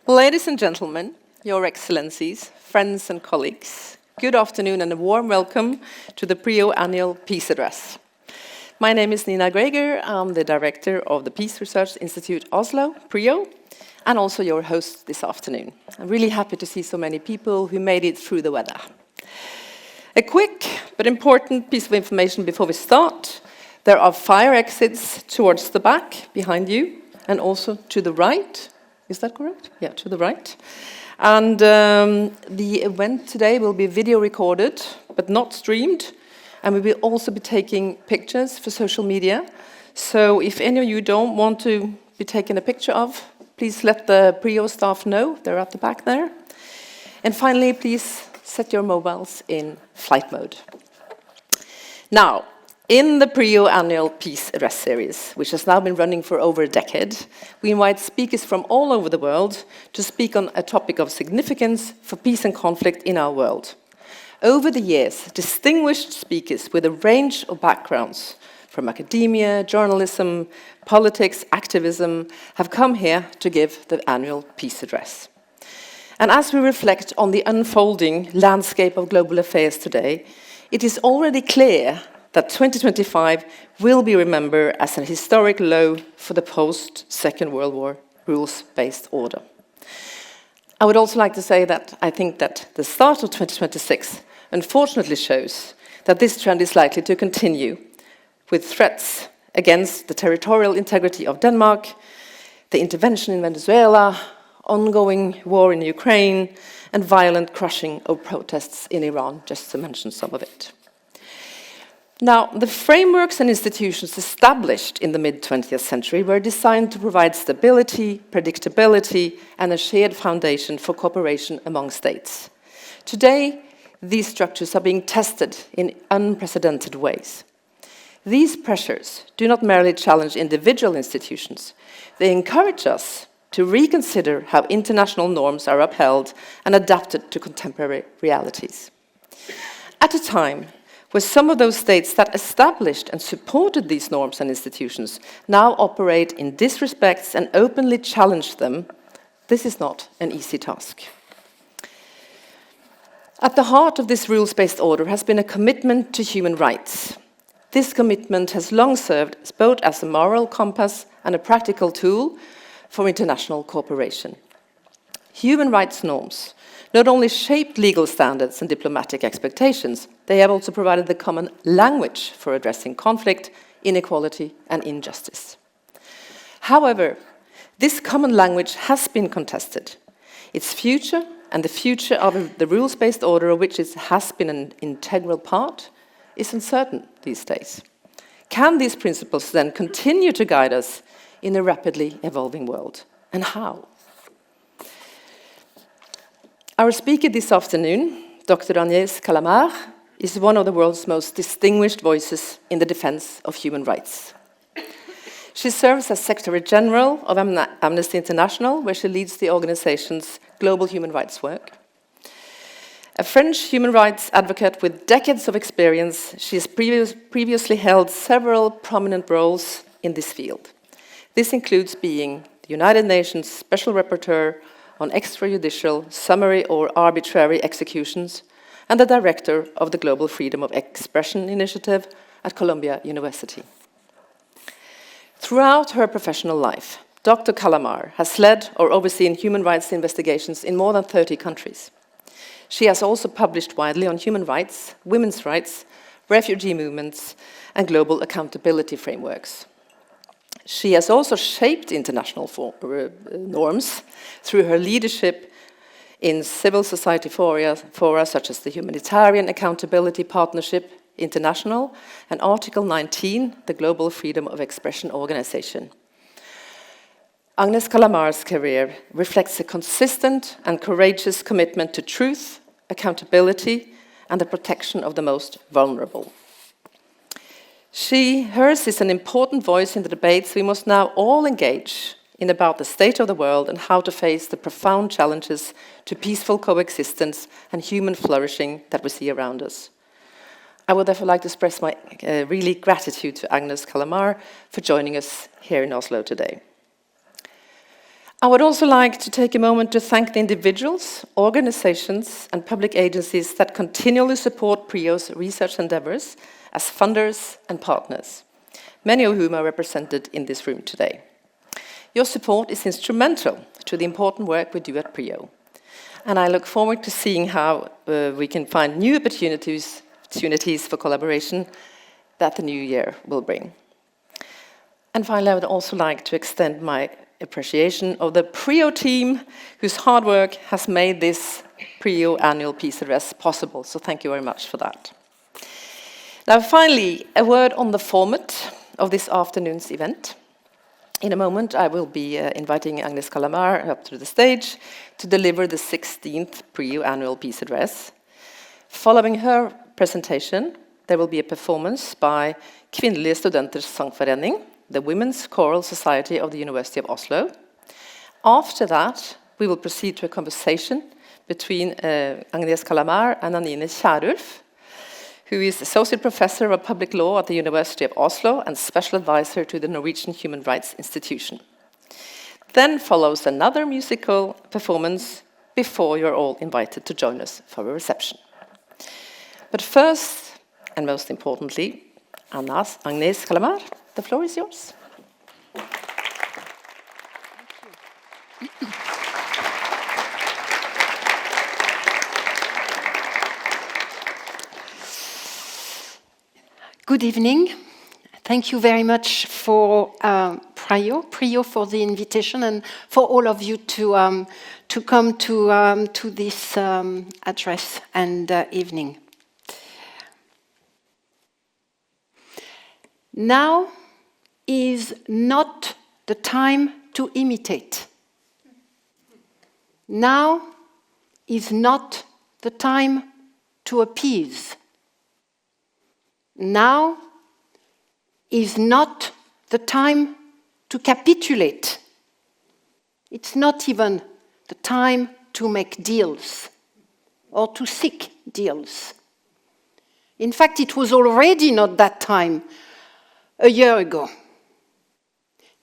Ladies and gentlemen, Your Excellencies, friends and colleagues, good afternoon and a warm welcome to the PRIO Annual Peace Address. My name is Græger. I'm the director of the Peace Research Institute Oslo, PRIO, and also your host this afternoon. I'm really happy to see so many people who made it through the weather. A quick but important piece of information before we start. There are fire exits towards the back, behind you, and also to the right. Is that correct? Yeah, to the right. And the event today will be video recorded, but not streamed. And we will also be taking pictures for social media. So if any of you don't want to be taken a picture of, please let the PRIO staff know. They're at the back there. And finally, please set your mobiles in flight mode. Now, in the PRIO Annual Peace Address series, which has now been running for over a decade, we invite speakers from all over the world to speak on a topic of significance for peace and conflict in our world. Over the years, distinguished speakers with a range of backgrounds from academia, journalism, politics, activism have come here to give the annual peace address. And as we reflect on the unfolding landscape of global affairs today, it is already clear that 2025 will be remembered as a historic low for the post-Second World War rules-based order. I would also like to say that I think that the start of 2026 unfortunately shows that this trend is likely to continue, with threats against the territorial integrity of Denmark, the intervention in Venezuela, ongoing war in Ukraine, and violent crushing of protests in Iran, just to mention some of it. Now, the frameworks and institutions established in the mid-20th century were designed to provide stability, predictability, and a shared foundation for cooperation among states. Today, these structures are being tested in unprecedented ways. These pressures do not merely challenge individual institutions. They encourage us to reconsider how international norms are upheld and adapted to contemporary realities. At a time where some of those states that established and supported these norms and institutions now operate in disrespects and openly challenge them, this is not an easy task. At the heart of this rules-based order has been a commitment to human rights. This commitment has long served both as a moral compass and a practical tool for international cooperation. Human rights norms not only shaped legal standards and diplomatic expectations, they have also provided the common language for addressing conflict, inequality, and injustice. However, this common language has been contested. Its future and the future of the rules-based order, of which it has been an integral part, is uncertain these days. Can these principles then continue to guide us in a rapidly evolving world? And how? Our speaker this afternoon, Dr. Agnès Callamard, is one of the world's most distinguished voices in the defense of human rights. She serves as Secretary General of Amnesty International, where she leads the organization's global human rights work. A French human rights advocate with decades of experience, she has previously held several prominent roles in this field. This includes being the United Nations Special Rapporteur on extrajudicial, summary or arbitrary executions, and the director of the Global Freedom of Expression Initiative at Columbia University. Throughout her professional life, Dr. Callamard has led or overseen human rights investigations in more than 30 countries. She has also published widely on human rights, women's rights, refugee movements, and global accountability frameworks. She has also shaped international norms through her leadership in civil society fora such as the Humanitarian Accountability Partnership International and Article 19, the Global Freedom of Expression Organization. Agnès Callamard's career reflects a consistent and courageous commitment to truth, accountability, and the protection of the most vulnerable. Hers is an important voice in the debates we must now all engage in about the state of the world and how to face the profound challenges to peaceful coexistence and human flourishing that we see around us. I would therefore like to express my really gratitude to Agnès Callamard for joining us here in Oslo today. I would also like to take a moment to thank the individuals, organizations, and public agencies that continually support PRIO's research endeavors as funders and partners, many of whom are represented in this room today. Your support is instrumental to the important work we do at PRIO, and I look forward to seeing how we can find new opportunities for collaboration that the new year will bring. And finally, I would also like to extend my appreciation of the PRIO team, whose hard work has made this PRIO Annual Peace Address possible. So thank you very much for that. Now, finally, a word on the format of this afternoon's event. In a moment, I will be inviting Agnès Callamard up to the stage to deliver the 16th PRIO Annual Peace Address. Following her presentation, there will be a performance by Kvinnelige Studenters Sangforening, the Women's Choral Society of the University of Oslo. After that, we will proceed to a conversation between Agnès Callamard and Anine Kierulf, who is Associate Professor of Public Law at the University of Oslo and Special Advisor to the Norwegian Human Rights Institution. Then follows another musical performance before you're all invited to join us for a reception. But first, and most importantly, Agnès Callamard, the floor is yours. Good evening. Thank you very much for PRIO for the invitation, and for all of you to come to this address and evening. Now is not the time to imitate. Now is not the time to appease. Now is not the time to capitulate. It's not even the time to make deals or to seek deals. In fact, it was already not that time a year ago.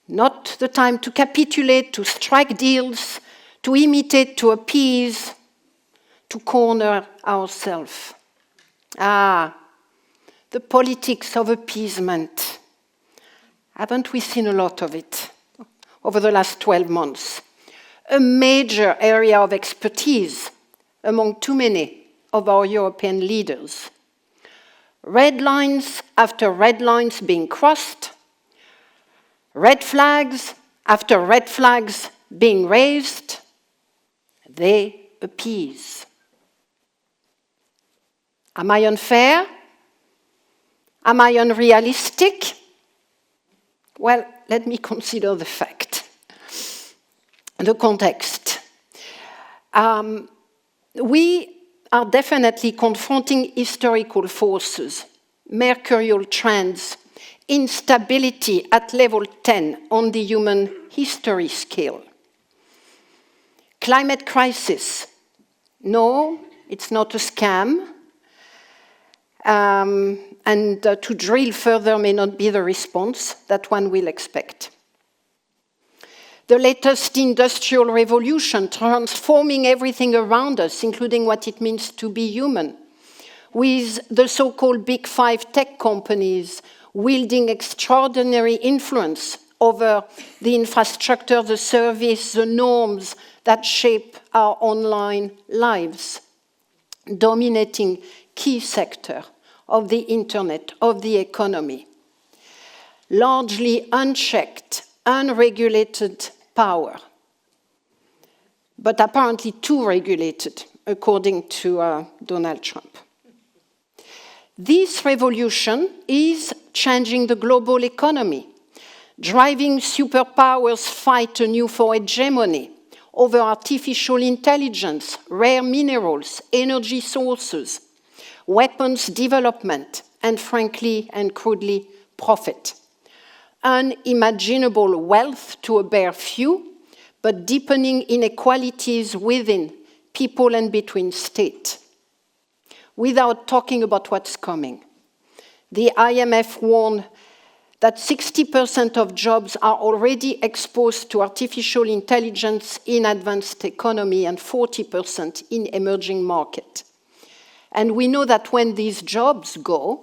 Not the time to capitulate, to strike deals, to imitate, to appease, to corner ourselves. The politics of appeasement. Haven't we seen a lot of it over the last 12 months? A major area of expertise among too many of our European leaders. Red lines after red lines being crossed, red flags after red flags being raised, they appease. Am I unfair? Am I unrealistic? Well, let me consider the fact, the context. We are definitely confronting historical forces, mercurial trends, instability at level 10 on the human history scale. Climate crisis. No, it's not a scam. And to drill further may not be the response that one will expect. The latest industrial revolution transforming everything around us, including what it means to be human, with the so-called big five tech companies wielding extraordinary influence over the infrastructure, the service, the norms that shape our online lives, dominating key sector of the internet, of the economy. Largely unchecked, unregulated power, but apparently too regulated, according to Donald Trump. This revolution is changing the global economy, driving superpowers fight anew for hegemony over artificial intelligence, rare minerals, energy sources, weapons development, and frankly and crudely, profit. Unimaginable wealth to a bare few, but deepening inequalities within people and between states. Without talking about what's coming. The IMF warned that 60% of jobs are already exposed to artificial intelligence in advanced economy and 40% in emerging market. And we know that when these jobs go,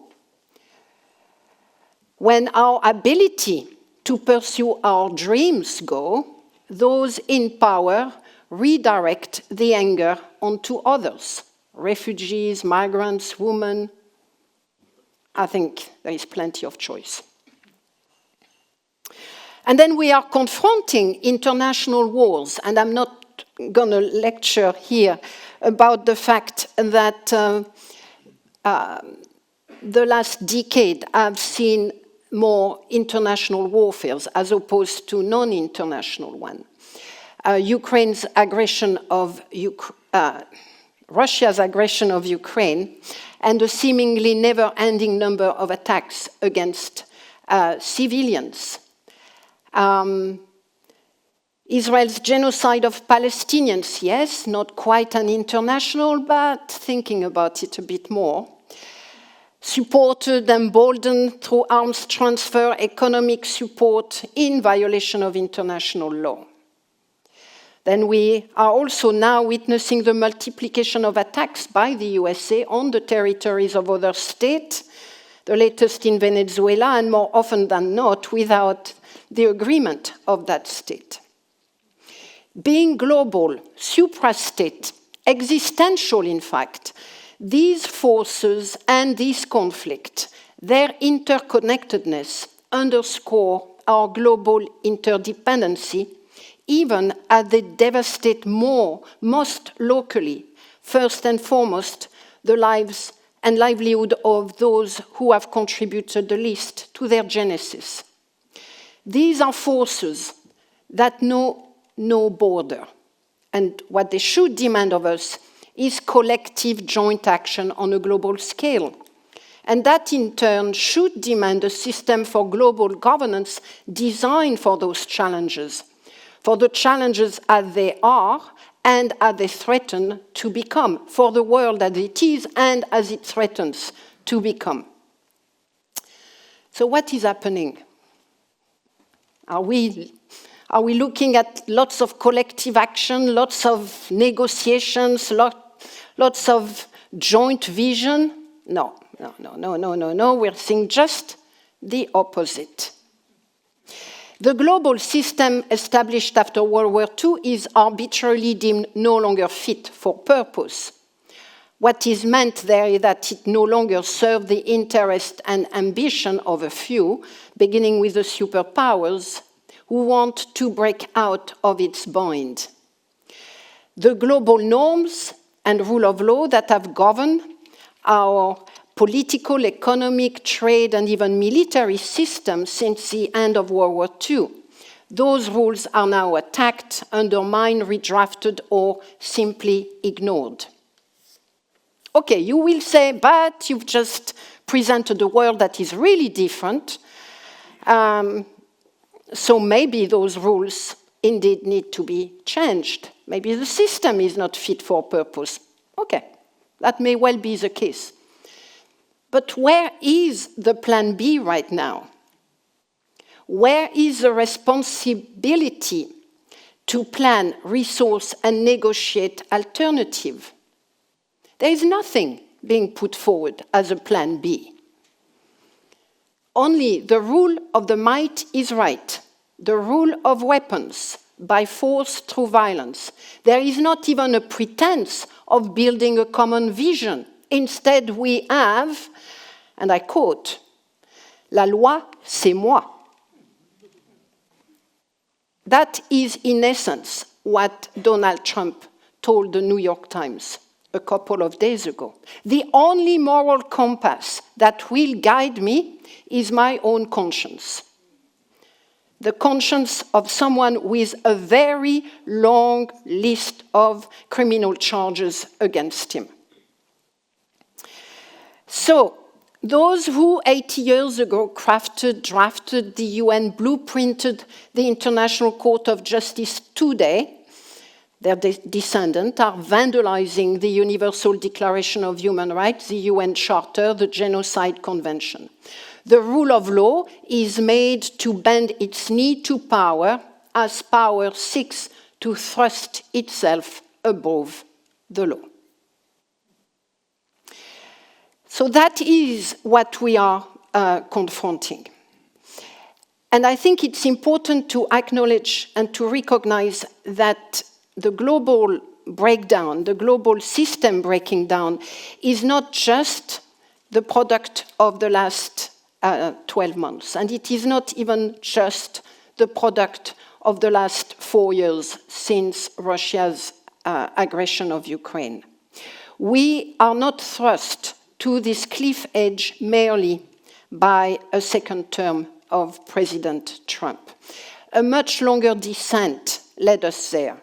when our ability to pursue our dreams go, those in power redirect the anger onto others, refugees, migrants, women. I think there is plenty of choice. And then we are confronting international wars, and I'm not going to lecture here about the fact that the last decade I've seen more international warfares as opposed to non-international one. Russia's aggression of Ukraine and the seemingly never-ending number of attacks against civilians. Israel's genocide of Palestinians, yes, not quite an international, but thinking about it a bit more. Supported, emboldened through arms transfer, economic support in violation of international law. Then we are also now witnessing the multiplication of attacks by the USA on the territories of other states, the latest in Venezuela, and more often than not, without the agreement of that state. Being global, suprastate, existential in fact, these forces and this conflict, their interconnectedness underscore our global interdependency, even as they devastate most locally, first and foremost, the lives and livelihood of those who have contributed the least to their genesis. These are forces that know no border, and what they should demand of us is collective joint action on a global scale. And that in turn should demand a system for global governance designed for those challenges, for the challenges as they are and as they threaten to become, for the world as it is and as it threatens to become. So what is happening? Are we looking at lots of collective action, lots of negotiations, lots of joint vision? No. We're seeing just the opposite. The global system established after World War II is arbitrarily deemed no longer fit for purpose. What is meant there is that it no longer serves the interest and ambition of a few, beginning with the superpowers, who want to break out of its bind. The global norms and rule of law that have governed our political, economic, trade, and even military systems since the end of World War II, those rules are now attacked, undermined, redrafted, or simply ignored. Okay, you will say, but you've just presented a world that is really different. So maybe those rules indeed need to be changed. Maybe the system is not fit for purpose. Okay, that may well be the case. But where is the plan B right now? Where is the responsibility to plan, resource, and negotiate alternative? There is nothing being put forward as a plan B. Only the rule of the might is right, the rule of weapons, by force through violence. There is not even a pretense of building a common vision. Instead, we have, and I quote, "La loi, c'est moi." That is, in essence, what Donald Trump told the New York Times a couple of days ago. The only moral compass that will guide me is my own conscience. The conscience of someone with a very long list of criminal charges against him. So, those who 80 years ago drafted the UN, blueprinted the International Court of Justice today, their descendants are vandalizing the Universal Declaration of Human Rights, the UN Charter, the Genocide Convention. The rule of law is made to bend its knee to power as power seeks to thrust itself above the law. So that is what we are confronting. And I think it's important to acknowledge and to recognize that the global breakdown, the global system breaking down, is not just the product of the last 12 months. And it is not even just the product of the last 4 years since Russia's aggression of Ukraine. We are not thrust to this cliff edge merely by a second term of President Trump. A much longer descent led us there.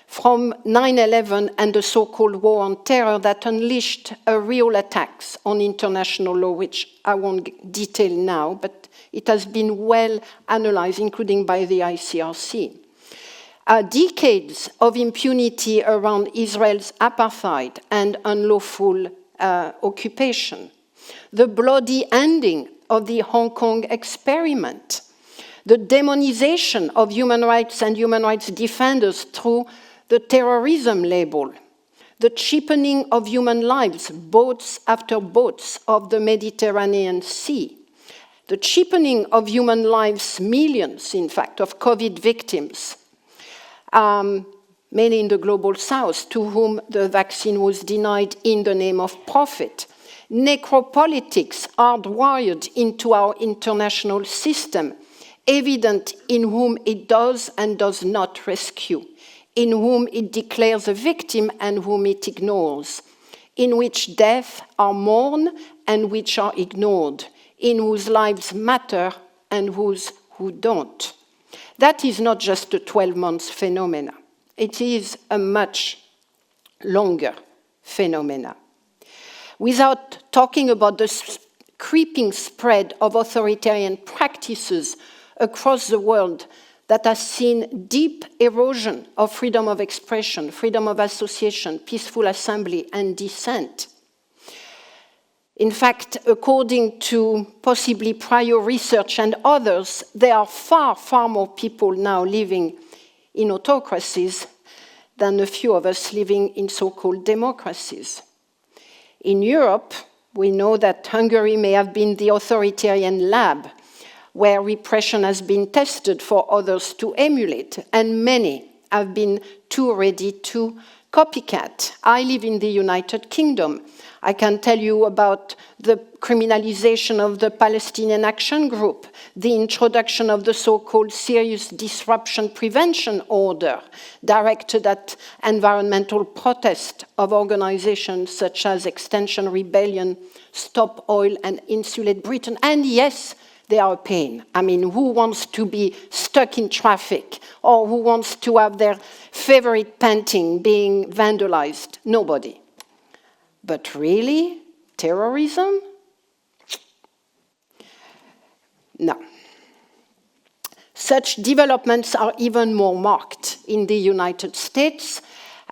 From 9/11 and the so-called war on terror that unleashed a real attacks on international law, which I won't detail now, but it has been well analyzed, including by the ICRC. Decades of impunity around Israel's apartheid and unlawful occupation. The bloody ending of the Hong Kong experiment. The demonization of human rights and human rights defenders through the terrorism label. The cheapening of human lives, boats after boats of the Mediterranean Sea. The cheapening of human lives, millions, in fact, of COVID victims, many in the global south, to whom the vaccine was denied in the name of profit. Necropolitics hardwired into our international system, evident in whom it does and does not rescue, in whom it declares a victim and whom it ignores, in which death are mourned and which are ignored, in whose lives matter and whose who don't. That is not just a 12-month phenomena. It is a much longer phenomena. Without talking about the creeping spread of authoritarian practices across the world that has seen deep erosion of freedom of expression, freedom of association, peaceful assembly, and dissent. In fact, according to possibly PRIO research and others, there are far, far more people now living in autocracies than a few of us living in so-called democracies. In Europe, we know that Hungary may have been the authoritarian lab where repression has been tested for others to emulate, and many have been too ready to copycat. I live in the United Kingdom. I can tell you about the criminalization of the Palestinian Action Group, the introduction of the so-called Serious Disruption Prevention Order, directed at environmental protest of organizations such as Extinction Rebellion, Stop Oil, and Insulate Britain. And yes, they are a pain. I mean, who wants to be stuck in traffic? Or who wants to have their favorite painting being vandalized? Nobody. But really, terrorism? No. Such developments are even more marked in the United States.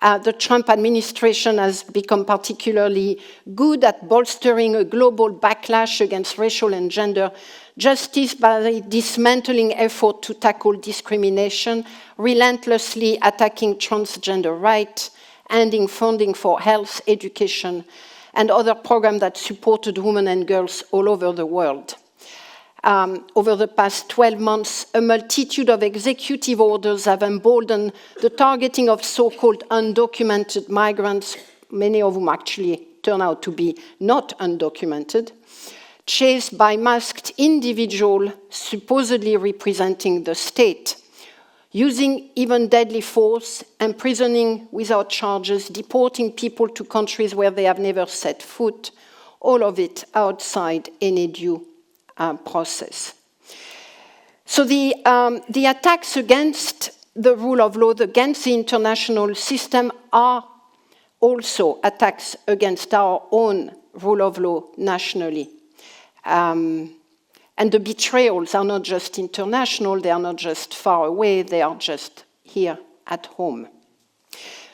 The Trump administration has become particularly good at bolstering a global backlash against racial and gender justice by dismantling effort to tackle discrimination, relentlessly attacking transgender rights, ending funding for health, education, and other programs that supported women and girls all over the world. Over the past 12 months, a multitude of executive orders have emboldened the targeting of so-called undocumented migrants, many of whom actually turn out to be not undocumented, chased by masked individuals supposedly representing the state, using even deadly force, imprisoning without charges, deporting people to countries where they have never set foot, all of it outside any due process. So the attacks against the rule of law, against the international system, are also attacks against our own rule of law nationally. And the betrayals are not just international, they are not just far away, they are just here at home.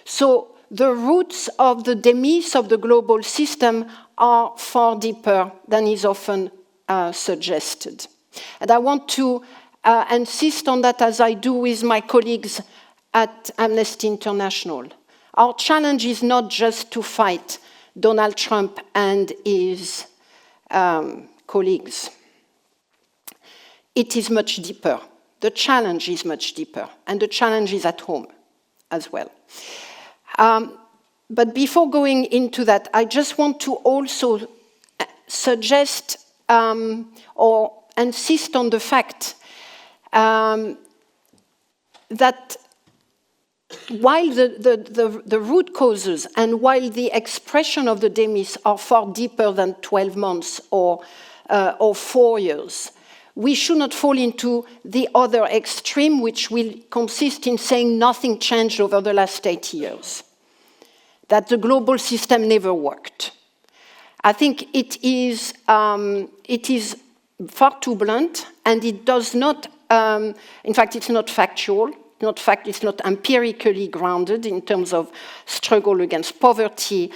So the roots of the demise of the global system are far deeper than is often suggested. And I want to insist on that, as I do with my colleagues at Amnesty International. Our challenge is not just to fight Donald Trump and his colleagues. It is much deeper. The challenge is much deeper, and the challenge is at home as well. But before going into that, I just want to also suggest or insist on the fact that while the root causes and while the expression of the demise are far deeper than 12 months or 4 years, we should not fall into the other extreme, which will consist in saying nothing changed over the last 80 years, that the global system never worked. I think it is far too blunt, and it does not, in fact, it's not factual. It's not empirically grounded in terms of struggle against poverty,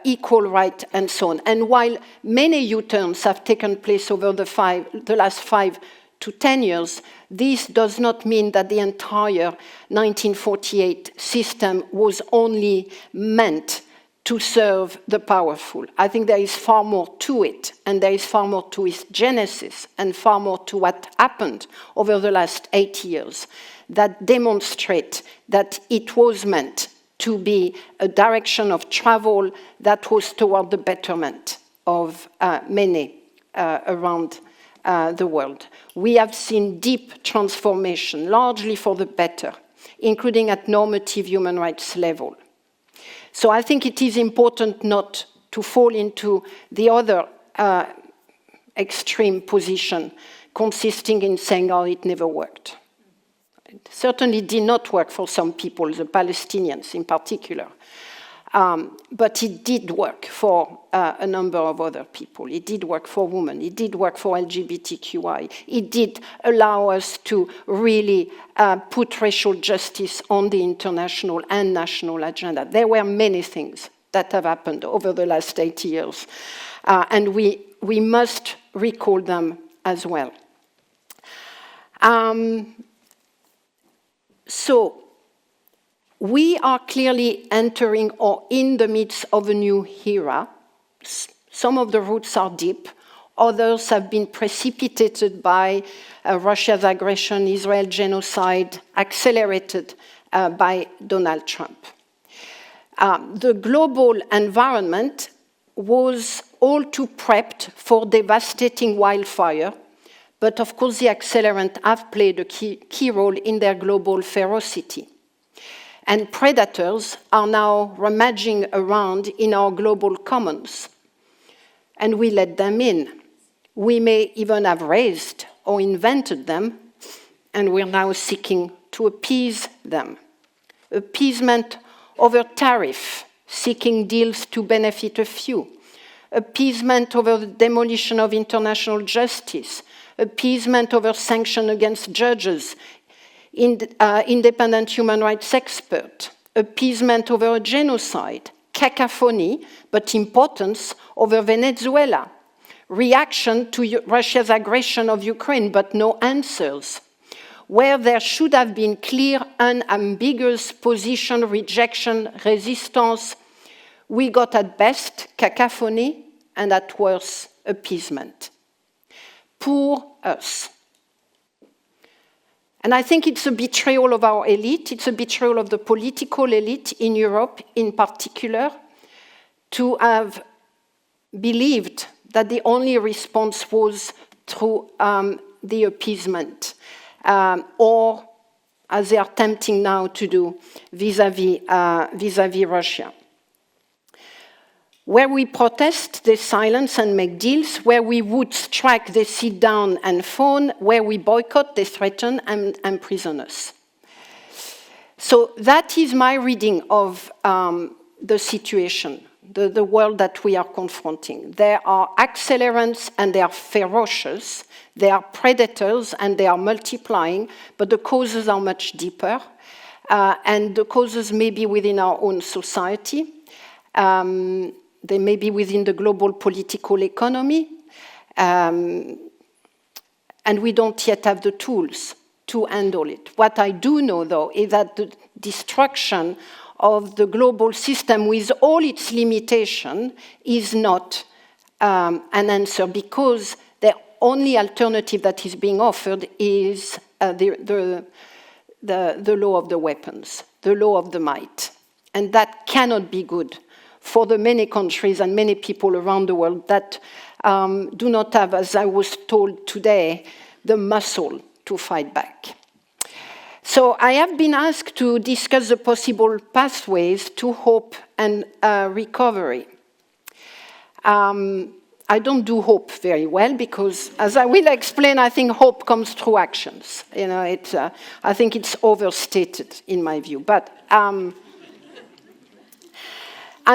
equal right, and so on. And while many U-turns have taken place over the last 5 to 10 years, this does not mean that the entire 1948 system was only meant to serve the powerful. I think there is far more to it, and there is far more to its genesis, and far more to what happened over the last 80 years that demonstrate that it was meant to be a direction of travel that was toward the betterment of many around the world. We have seen deep transformation, largely for the better, including at normative human rights level. So I think it is important not to fall into the other extreme position, consisting in saying, oh, it never worked. It certainly did not work for some people, the Palestinians in particular. But it did work for a number of other people. It did work for women. It did work for LGBTQI. It did allow us to really put racial justice on the international and national agenda. There were many things that have happened over the last 80 years. And we must recall them as well. So we are clearly entering or in the midst of a new era. Some of the roots are deep. Others have been precipitated by Russia's aggression, Israel genocide, accelerated by Donald Trump. The global environment was all too prepped for devastating wildfire, but of course the accelerants have played a key role in their global ferocity. And predators are now rummaging around in our global commons. And we let them in. We may even have raised or invented them, and we're now seeking to appease them. Appeasement over tariff, seeking deals to benefit a few. Appeasement over the demolition of international justice. Appeasement over sanction against judges, independent human rights expert, appeasement over a genocide, cacophony, but importance over Venezuela, reaction to Russia's aggression of Ukraine, but no answers, where there should have been clear, unambiguous position, rejection, resistance. We got at best cacophony and at worst appeasement. Poor us. And I think it's a betrayal of our elite, it's a betrayal of the political elite in Europe in particular, to have believed that the only response was through the appeasement, or as they are attempting now to do vis-à-vis Russia. Where we protest, they silence and make deals. Where we would strike, they sit down and fawn. Where we boycott, they threaten and imprison us. So that is my reading of the situation, the world that we are confronting. There are accelerants and they are ferocious. They are predators and they are multiplying, but the causes are much deeper. And the causes may be within our own society. They may be within the global political economy. And we don't yet have the tools to handle it. What I do know, though, is that the destruction of the global system with all its limitation is not an answer, because the only alternative that is being offered is the law of the weapons, the law of the might. And that cannot be good for the many countries and many people around the world that do not have, as I was told today, the muscle to fight back. So I have been asked to discuss the possible pathways to hope and recovery. I don't do hope very well because, as I will explain, I think hope comes through actions. You know, I think it's overstated in my view. But I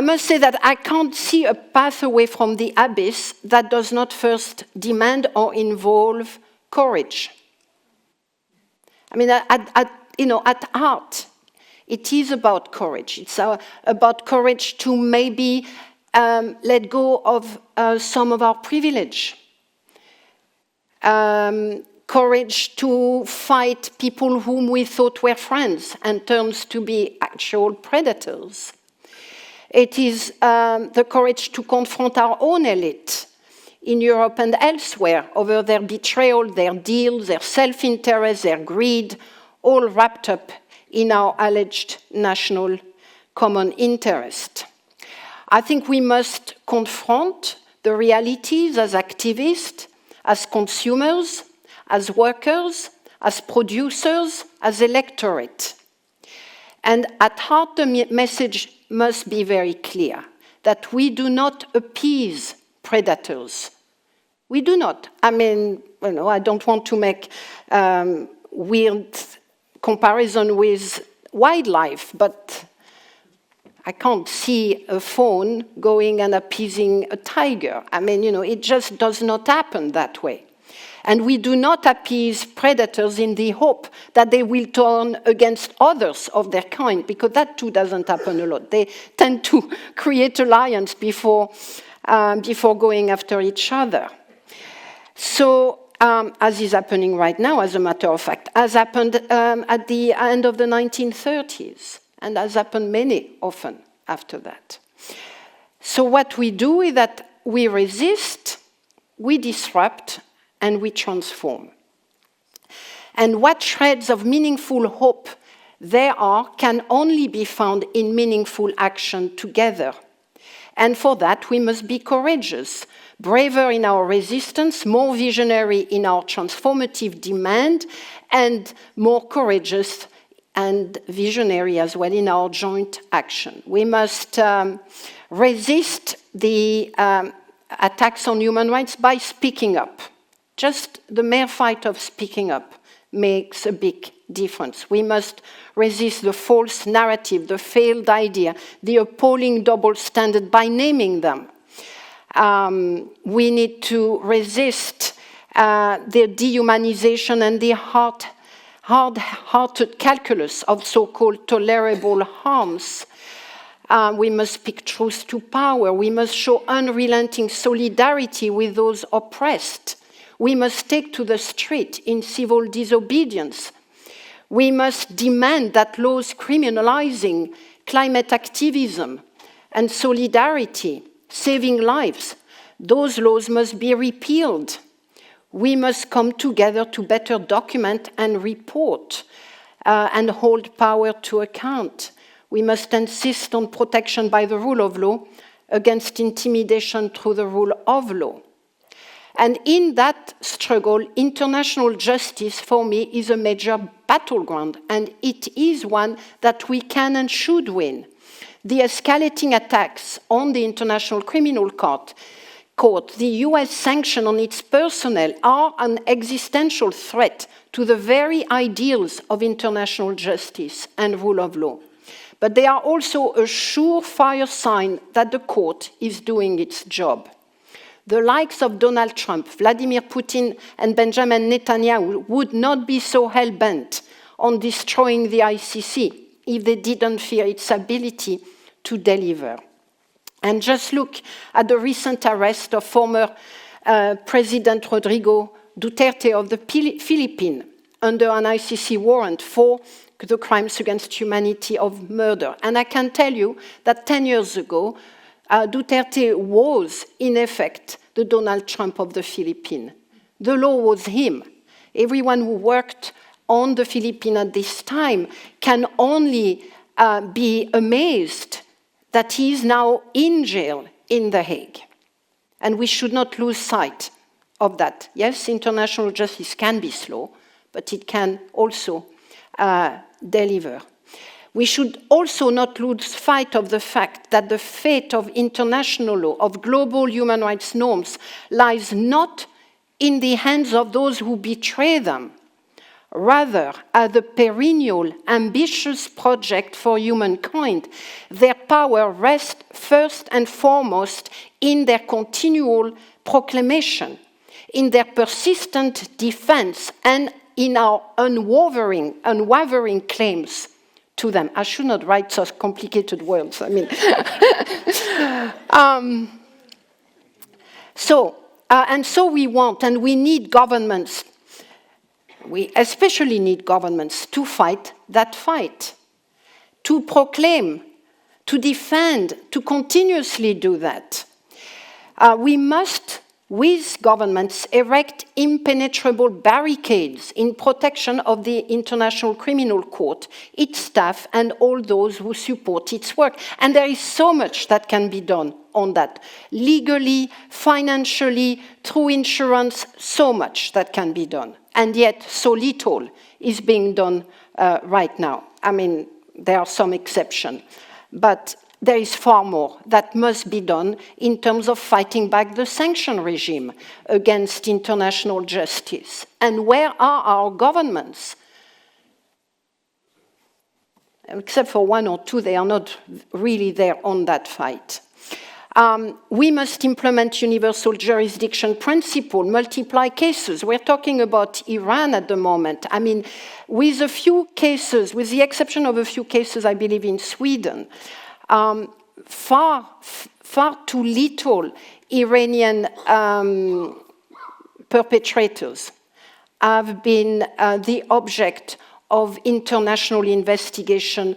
must say that I can't see a path away from the abyss that does not first demand or involve courage. I mean, at heart, it is about courage. It's about courage to maybe let go of some of our privilege. Courage to fight people whom we thought were friends and turns to be actual predators. It is the courage to confront our own elite in Europe and elsewhere over their betrayal, their deals, their self-interest, their greed, all wrapped up in our alleged national common interest. I think we must confront the realities as activists, as consumers, as workers, as producers, as electorate. And at heart, the message must be very clear, that we do not appease predators. We do not. I mean, I don't want to make weird comparison with wildlife, but I can't see a fawn going and appeasing a tiger. I mean, it just does not happen that way. And we do not appease predators in the hope that they will turn against others of their kind, because that too doesn't happen a lot. They tend to create alliance before going after each other. So, as is happening right now, as a matter of fact, as happened at the end of the 1930s, and has happened often after that. So what we do is that we resist, we disrupt, and we transform. And what shreds of meaningful hope there are can only be found in meaningful action together. And for that, we must be courageous, braver in our resistance, more visionary in our transformative demand, and more courageous and visionary as well in our joint action. We must resist the attacks on human rights by speaking up. Just the mere fight of speaking up makes a big difference. We must resist the false narrative, the failed idea, the appalling double standard by naming them. We need to resist the dehumanization and the hard-hearted calculus of so-called tolerable harms. We must speak truth to power. We must show unrelenting solidarity with those oppressed. We must take to the street in civil disobedience. We must demand that laws criminalizing climate activism and solidarity, saving lives, those laws must be repealed. We must come together to better document and report and hold power to account. We must insist on protection by the rule of law against intimidation through the rule of law. And in that struggle, international justice, for me, is a major battleground, and it is one that we can and should win. The escalating attacks on the International Criminal Court, the US sanction on its personnel are an existential threat to the very ideals of international justice and rule of law. But they are also a surefire sign that the court is doing its job. The likes of Donald Trump, Vladimir Putin, and Benjamin Netanyahu would not be so hell-bent on destroying the ICC if they didn't fear its ability to deliver. And just look at the recent arrest of former President Rodrigo Duterte of the Philippines under an ICC warrant for the crimes against humanity of murder. And I can tell you that 10 years ago, Duterte was, in effect, the Donald Trump of the Philippines. The law was him. Everyone who worked on the Philippines at this time can only be amazed that he is now in jail in The Hague. And we should not lose sight of that. Yes, international justice can be slow, but it can also deliver. We should also not lose sight of the fact that the fate of international law, of global human rights norms, lies not in the hands of those who betray them, rather as the perennial, ambitious project for humankind. Their power rests first and foremost in their continual proclamation, in their persistent defense, and in our unwavering claims to them. I should not write such complicated words. I mean, so we want and we need governments. We especially need governments to fight that fight, to proclaim, to defend, to continuously do that. We must, with governments, erect impenetrable barricades in protection of the International Criminal Court, its staff, and all those who support its work. And there is so much that can be done on that. Legally, financially, through insurance, so much that can be done. And yet, so little is being done right now. I mean, there are some exceptions, but there is far more that must be done in terms of fighting back the sanction regime against international justice. And where are our governments? Except for one or two, they are not really there on that fight. We must implement universal jurisdiction principle, multiply cases. We're talking about Iran at the moment. I mean, with a few cases, with the exception of a few cases, I believe, in Sweden, far too little Iranian perpetrators have been the object of international investigation,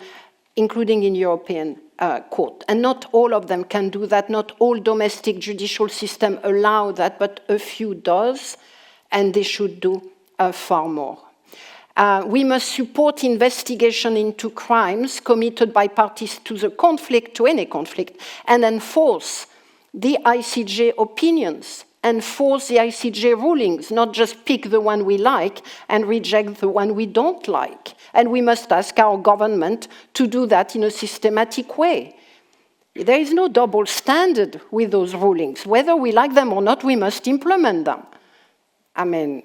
including in European court. And not all of them can do that. Not all domestic judicial systems allow that, but a few does, and they should do far more. We must support investigation into crimes committed by parties to the conflict, to any conflict, and enforce the ICJ opinions, enforce the ICJ rulings, not just pick the one we like and reject the one we don't like. And we must ask our government to do that in a systematic way. There is no double standard with those rulings. Whether we like them or not, we must implement them. I mean,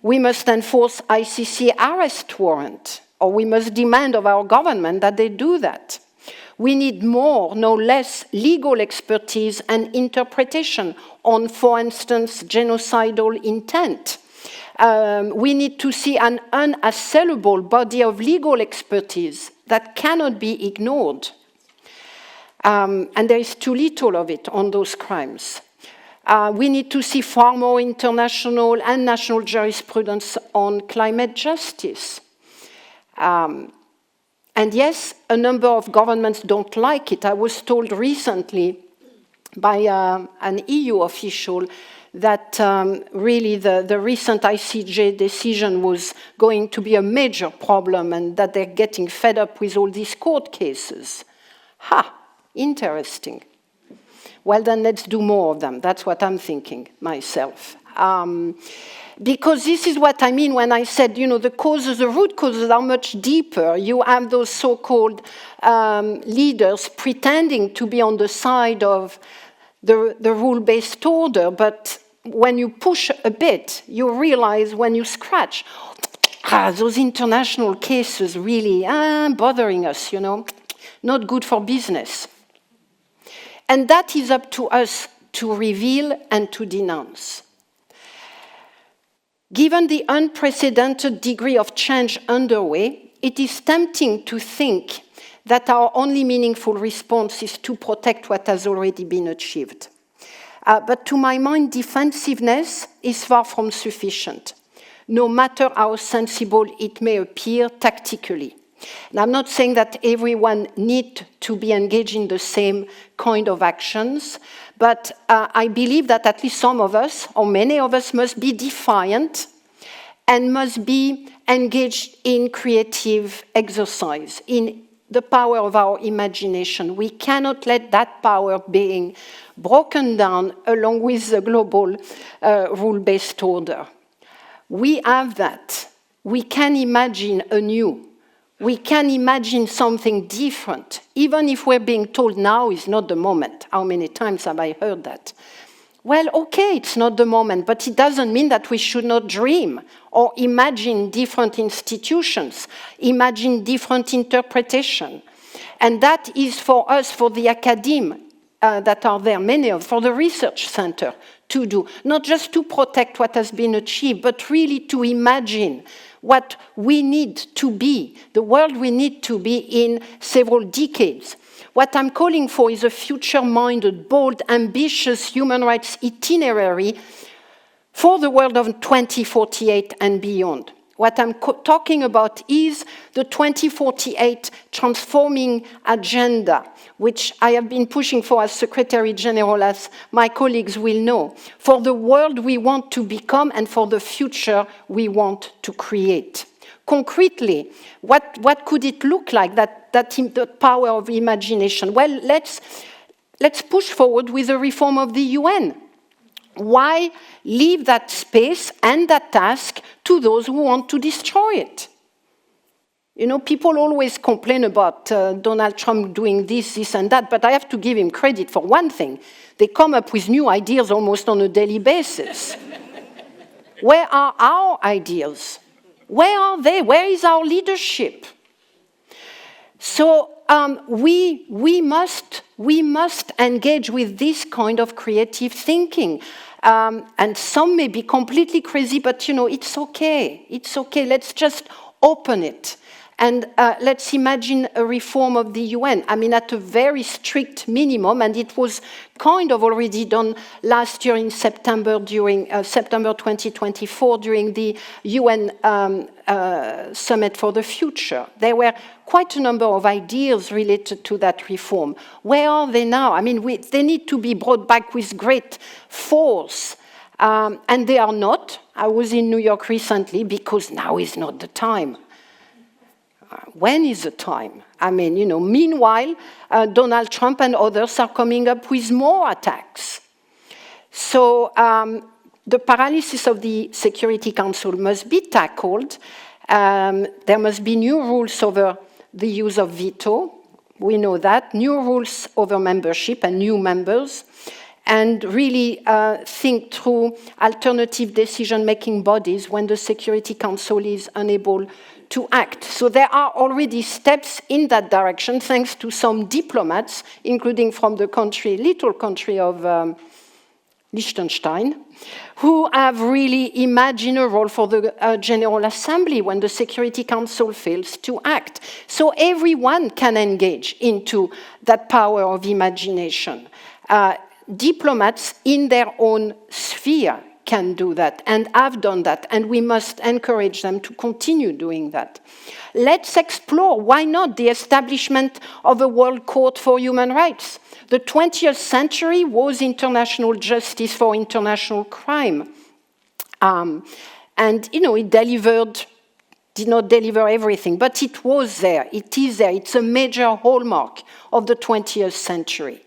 we must enforce ICC arrest warrant, or we must demand of our government that they do that. We need more, no less, legal expertise and interpretation on, for instance, genocidal intent. We need to see an unassailable body of legal expertise that cannot be ignored. And there is too little of it on those crimes. We need to see far more international and national jurisprudence on climate justice. And yes, a number of governments don't like it. I was told recently by an EU official that really the recent ICJ decision was going to be a major problem and that they're getting fed up with all these court cases. Interesting. Well, then let's do more of them. That's what I'm thinking myself. Because this is what I mean when I said, you know, the causes, the root causes are much deeper. You have those so-called leaders pretending to be on the side of the rule-based order, but when you push a bit, you realize when you scratch, those international cases really bothering us, you know, not good for business. And that is up to us to reveal and to denounce. Given the unprecedented degree of change underway, it is tempting to think that our only meaningful response is to protect what has already been achieved. But to my mind, defensiveness is far from sufficient, no matter how sensible it may appear tactically. And I'm not saying that everyone needs to be engaged in the same kind of actions, but I believe that at least some of us, or many of us, must be defiant and must be engaged in creative exercise, in the power of our imagination. We cannot let that power being broken down along with the global rule-based order. We have that. We can imagine anew. We can imagine something different, even if we're being told now is not the moment. How many times have I heard that? Well, okay, it's not the moment, but it doesn't mean that we should not dream or imagine different institutions, imagine different interpretation. And that is for us, for the academe that are there, many of, for the research center to do, not just to protect what has been achieved, but really to imagine what we need to be, the world we need to be in several decades. What I'm calling for is a future-minded, bold, ambitious human rights itinerary for the world of 2048 and beyond. What I'm talking about is the 2048 transforming agenda, which I have been pushing for as Secretary General, as my colleagues will know, for the world we want to become and for the future we want to create. Concretely, what could it look like, that the power of imagination? Well, let's push forward with the reform of the UN. Why leave that space and that task to those who want to destroy it? You know, people always complain about Donald Trump doing this, and that, but I have to give him credit for one thing. They come up with new ideas almost on a daily basis. Where are our ideas? Where are they? Where is our leadership? So we must engage with this kind of creative thinking. And some may be completely crazy, but you know, it's okay. It's okay. Let's just open it. And let's imagine a reform of the UN. I mean, at a very strict minimum, and it was kind of already done last year in September, during September 2024, during the UN Summit for the Future. There were quite a number of ideas related to that reform. Where are they now? I mean, they need to be brought back with great force. And they are not. I was in New York recently because now is not the time. When is the time? I mean, you know, meanwhile, Donald Trump and others are coming up with more attacks. So the paralysis of the Security Council must be tackled. There must be new rules over the use of veto. We know that. New rules over membership and new members. And really think through alternative decision-making bodies when the Security Council is unable to act. So there are already steps in that direction, thanks to some diplomats, including from the little country of Liechtenstein, who have really imagined a role for the General Assembly when the Security Council fails to act. So everyone can engage into that power of imagination. Diplomats in their own sphere can do that and have done that, and we must encourage them to continue doing that. Let's explore, why not, the establishment of a World Court for Human Rights. The 20th century was international justice for international crime. And, you know, it did not deliver everything, but it was there, it is there. It's a major hallmark of the 20th century.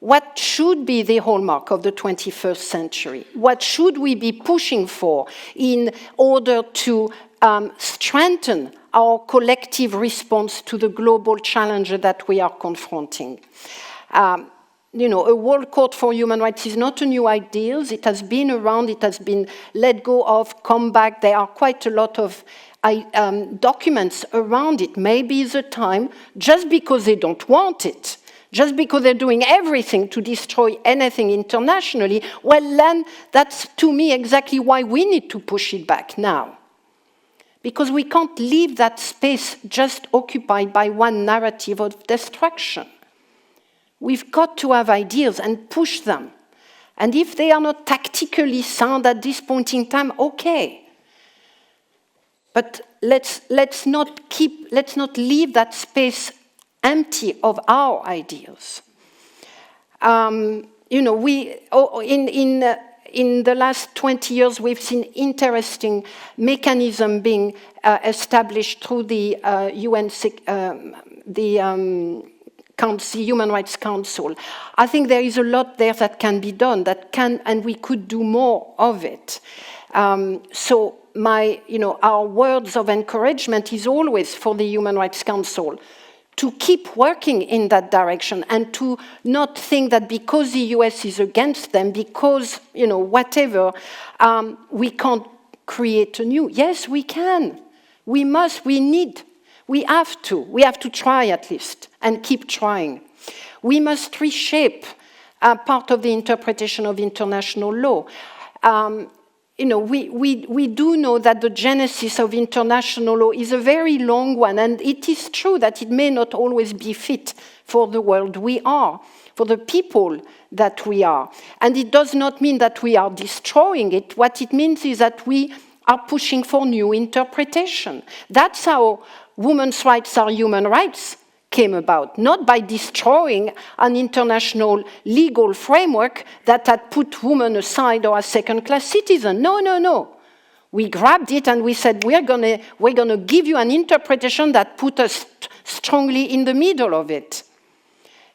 What should be the hallmark of the 21st century? What should we be pushing for in order to strengthen our collective response to the global challenge that we are confronting? You know, a World Court for Human Rights is not a new idea. It has been around, it has been let go of, come back. There are quite a lot of documents around it. Maybe it's a time, just because they don't want it, just because they're doing everything to destroy anything internationally, well, then that's, to me, exactly why we need to push it back now. Because we can't leave that space just occupied by one narrative of destruction. We've got to have ideas and push them. And if they are not tactically sound at this point in time, okay. But let's not leave that space empty of our ideas. You know, in the last 20 years, we've seen interesting mechanism being established through the Human Rights Council. I think there is a lot there that can be done, and we could do more of it. So our words of encouragement is always for the Human Rights Council to keep working in that direction and to not think that because the US is against them, because, whatever, we can't create a new. Yes, we can. We must, we need, we have to. We have to try at least and keep trying. We must reshape part of the interpretation of international law. We do know that the genesis of international law is a very long one, and it is true that it may not always be fit for the world we are, for the people that we are. And it does not mean that we are destroying it. What it means is that we are pushing for new interpretation. That's how women's rights are human rights came about, not by destroying an international legal framework that had put women aside or as second-class citizens. No. We grabbed it and we said, we're gonna give you an interpretation that put us strongly in the middle of it.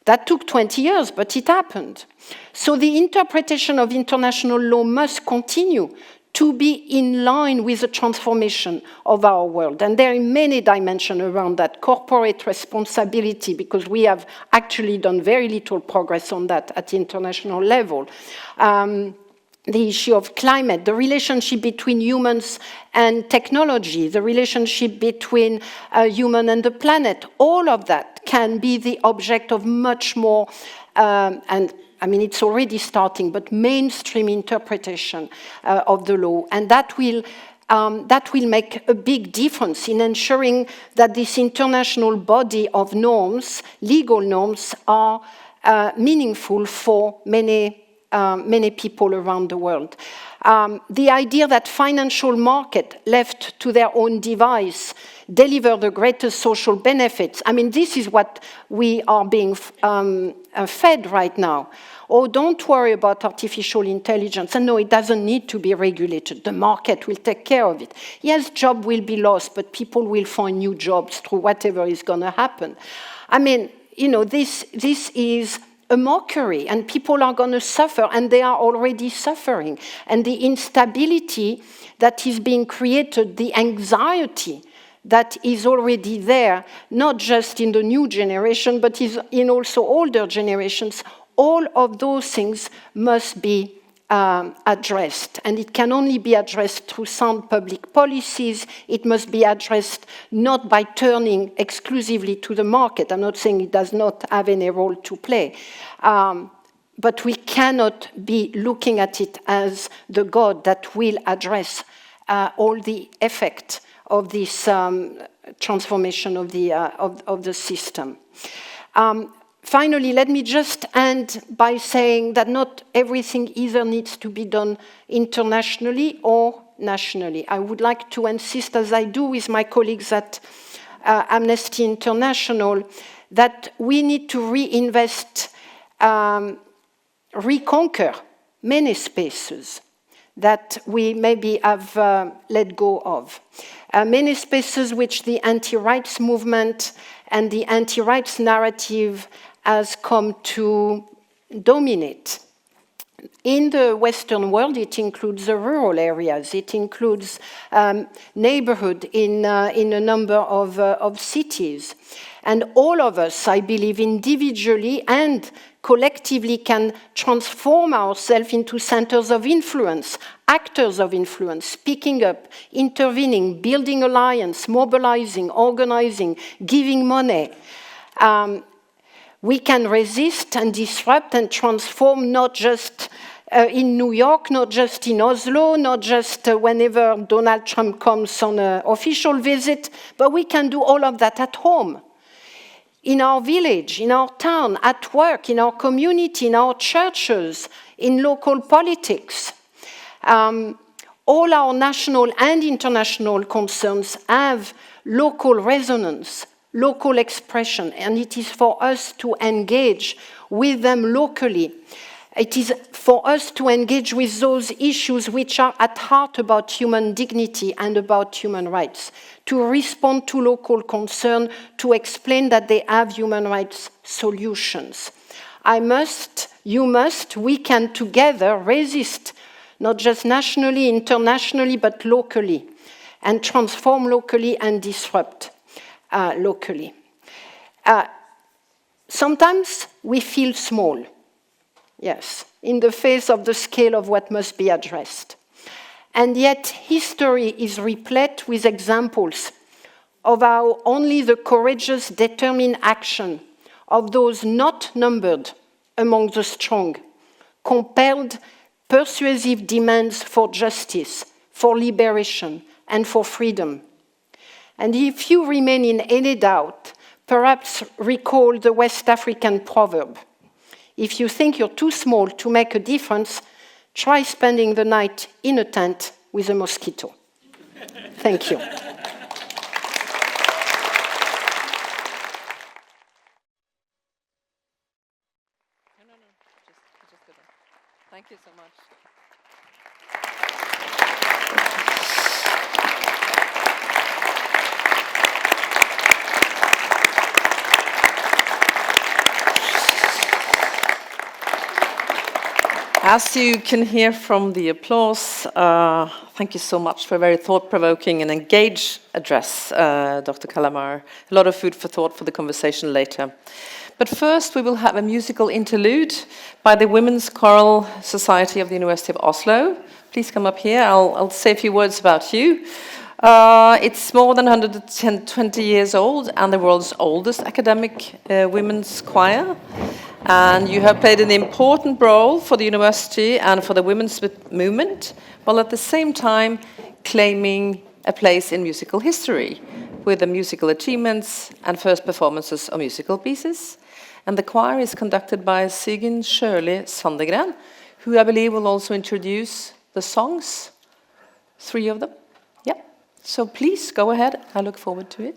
That took 20 years, but it happened. So the interpretation of international law must continue to be in line with the transformation of our world. And there are many dimensions around that. Corporate responsibility, because we have actually done very little progress on that at the international level. The issue of climate, the relationship between humans and technology, the relationship between human and the planet, all of that can be the object of much more, it's already starting, but mainstream interpretation of the law. And that will make a big difference in ensuring that this international body of norms, legal norms, are meaningful for many people around the world. The idea that financial market left to their own device deliver the greatest social benefits. This is what we are being fed right now. Oh, don't worry about artificial intelligence. And no, it doesn't need to be regulated. The market will take care of it. Yes, job will be lost, but people will find new jobs through whatever is going to happen. This is a mockery, and people are going to suffer, and they are already suffering. And the instability that is being created, the anxiety that is already there, not just in the new generation, but is in also older generations, all of those things must be addressed. And it can only be addressed through sound public policies. It must be addressed not by turning exclusively to the market. I'm not saying it does not have any role to play. But we cannot be looking at it as the God that will address all the effect of this transformation of the system. Finally, let me just end by saying that not everything either needs to be done internationally or nationally. I would like to insist, as I do with my colleagues at Amnesty International, that we need to reinvest, reconquer many spaces that we maybe have let go of. Many spaces which the anti-rights movement and the anti-rights narrative has come to dominate. In the Western world, it includes the rural areas. It includes neighborhood in a number of cities. And all of us, I believe, individually and collectively can transform ourselves into centers of influence, actors of influence, speaking up, intervening, building alliance, mobilizing, organizing, giving money. We can resist and disrupt and transform not just in New York, not just in Oslo, not just whenever Donald Trump comes on an official visit, but we can do all of that at home, in our village, in our town, at work, in our community, in our churches, in local politics. All our national and international concerns have local resonance, local expression, and it is for us to engage with them locally. It is for us to engage with those issues which are at heart about human dignity and about human rights, to respond to local concern, to explain that they have human rights solutions. I must, you must, we can together resist, not just nationally, internationally, but locally, and transform locally and disrupt locally. Sometimes we feel small, yes, in the face of the scale of what must be addressed. And yet history is replete with examples of how only the courageous, determined action of those not numbered among the strong compelled persuasive demands for justice, for liberation, and for freedom. And if you remain in any doubt, perhaps recall the West African proverb: if you think you're too small to make a difference, try spending the night in a tent with a mosquito. Thank you. Thank you so much. As you can hear from the applause, thank you so much for a very thought-provoking and engaged address, Dr. Callamard. A lot of food for thought for the conversation later. But first, we will have a musical interlude by the Women's Choral Society of the University of Oslo. Please come up here. I'll say a few words about you. It's more than 120 years old and the world's oldest academic women's choir. And you have played an important role for the university and for the women's movement, while at the same time claiming a place in musical history with the musical achievements and first performances of musical pieces. And the choir is conducted by Sigyn Sjøli Sandegren, who I believe will also introduce the songs, 3 of them. Yeah. So please go ahead. I look forward to it.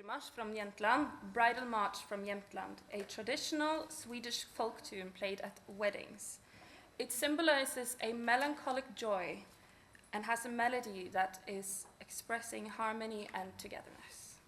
Urmarsch from Jämtland, Bridal March from Jämtland, a traditional Swedish folk tune played at weddings. It symbolizes a melancholic joy and has a melody that is expressing harmony and togetherness.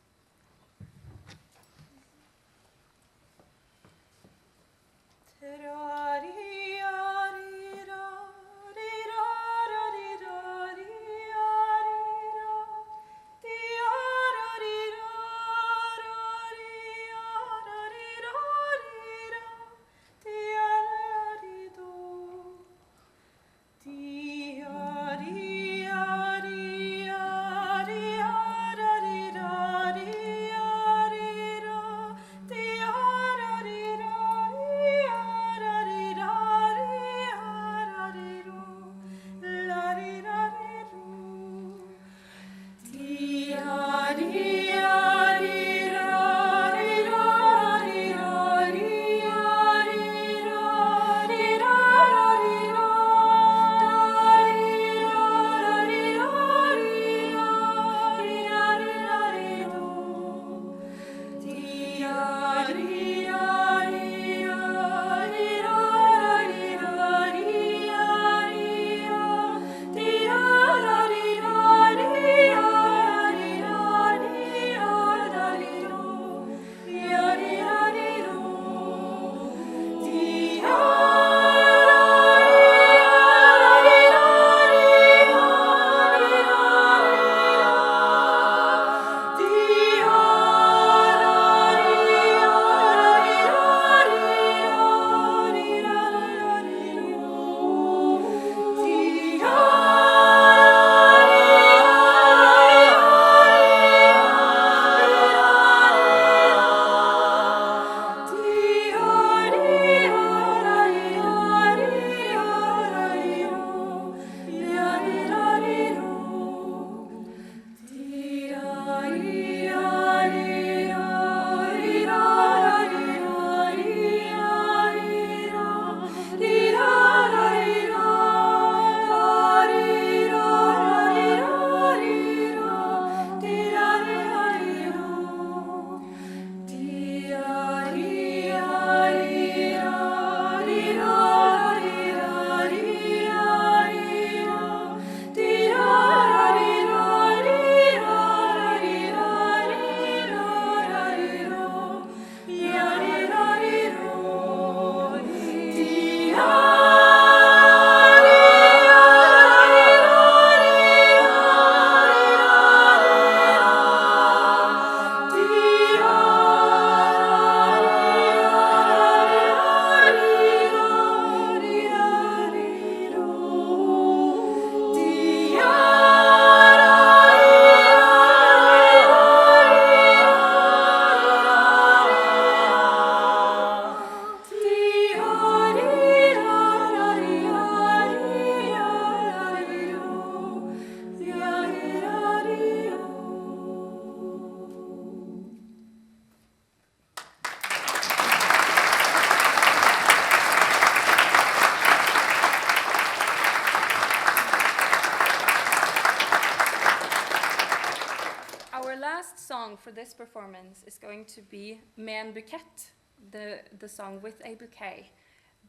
Song for this performance is going to be Med en bukett, the song With a Bouquet,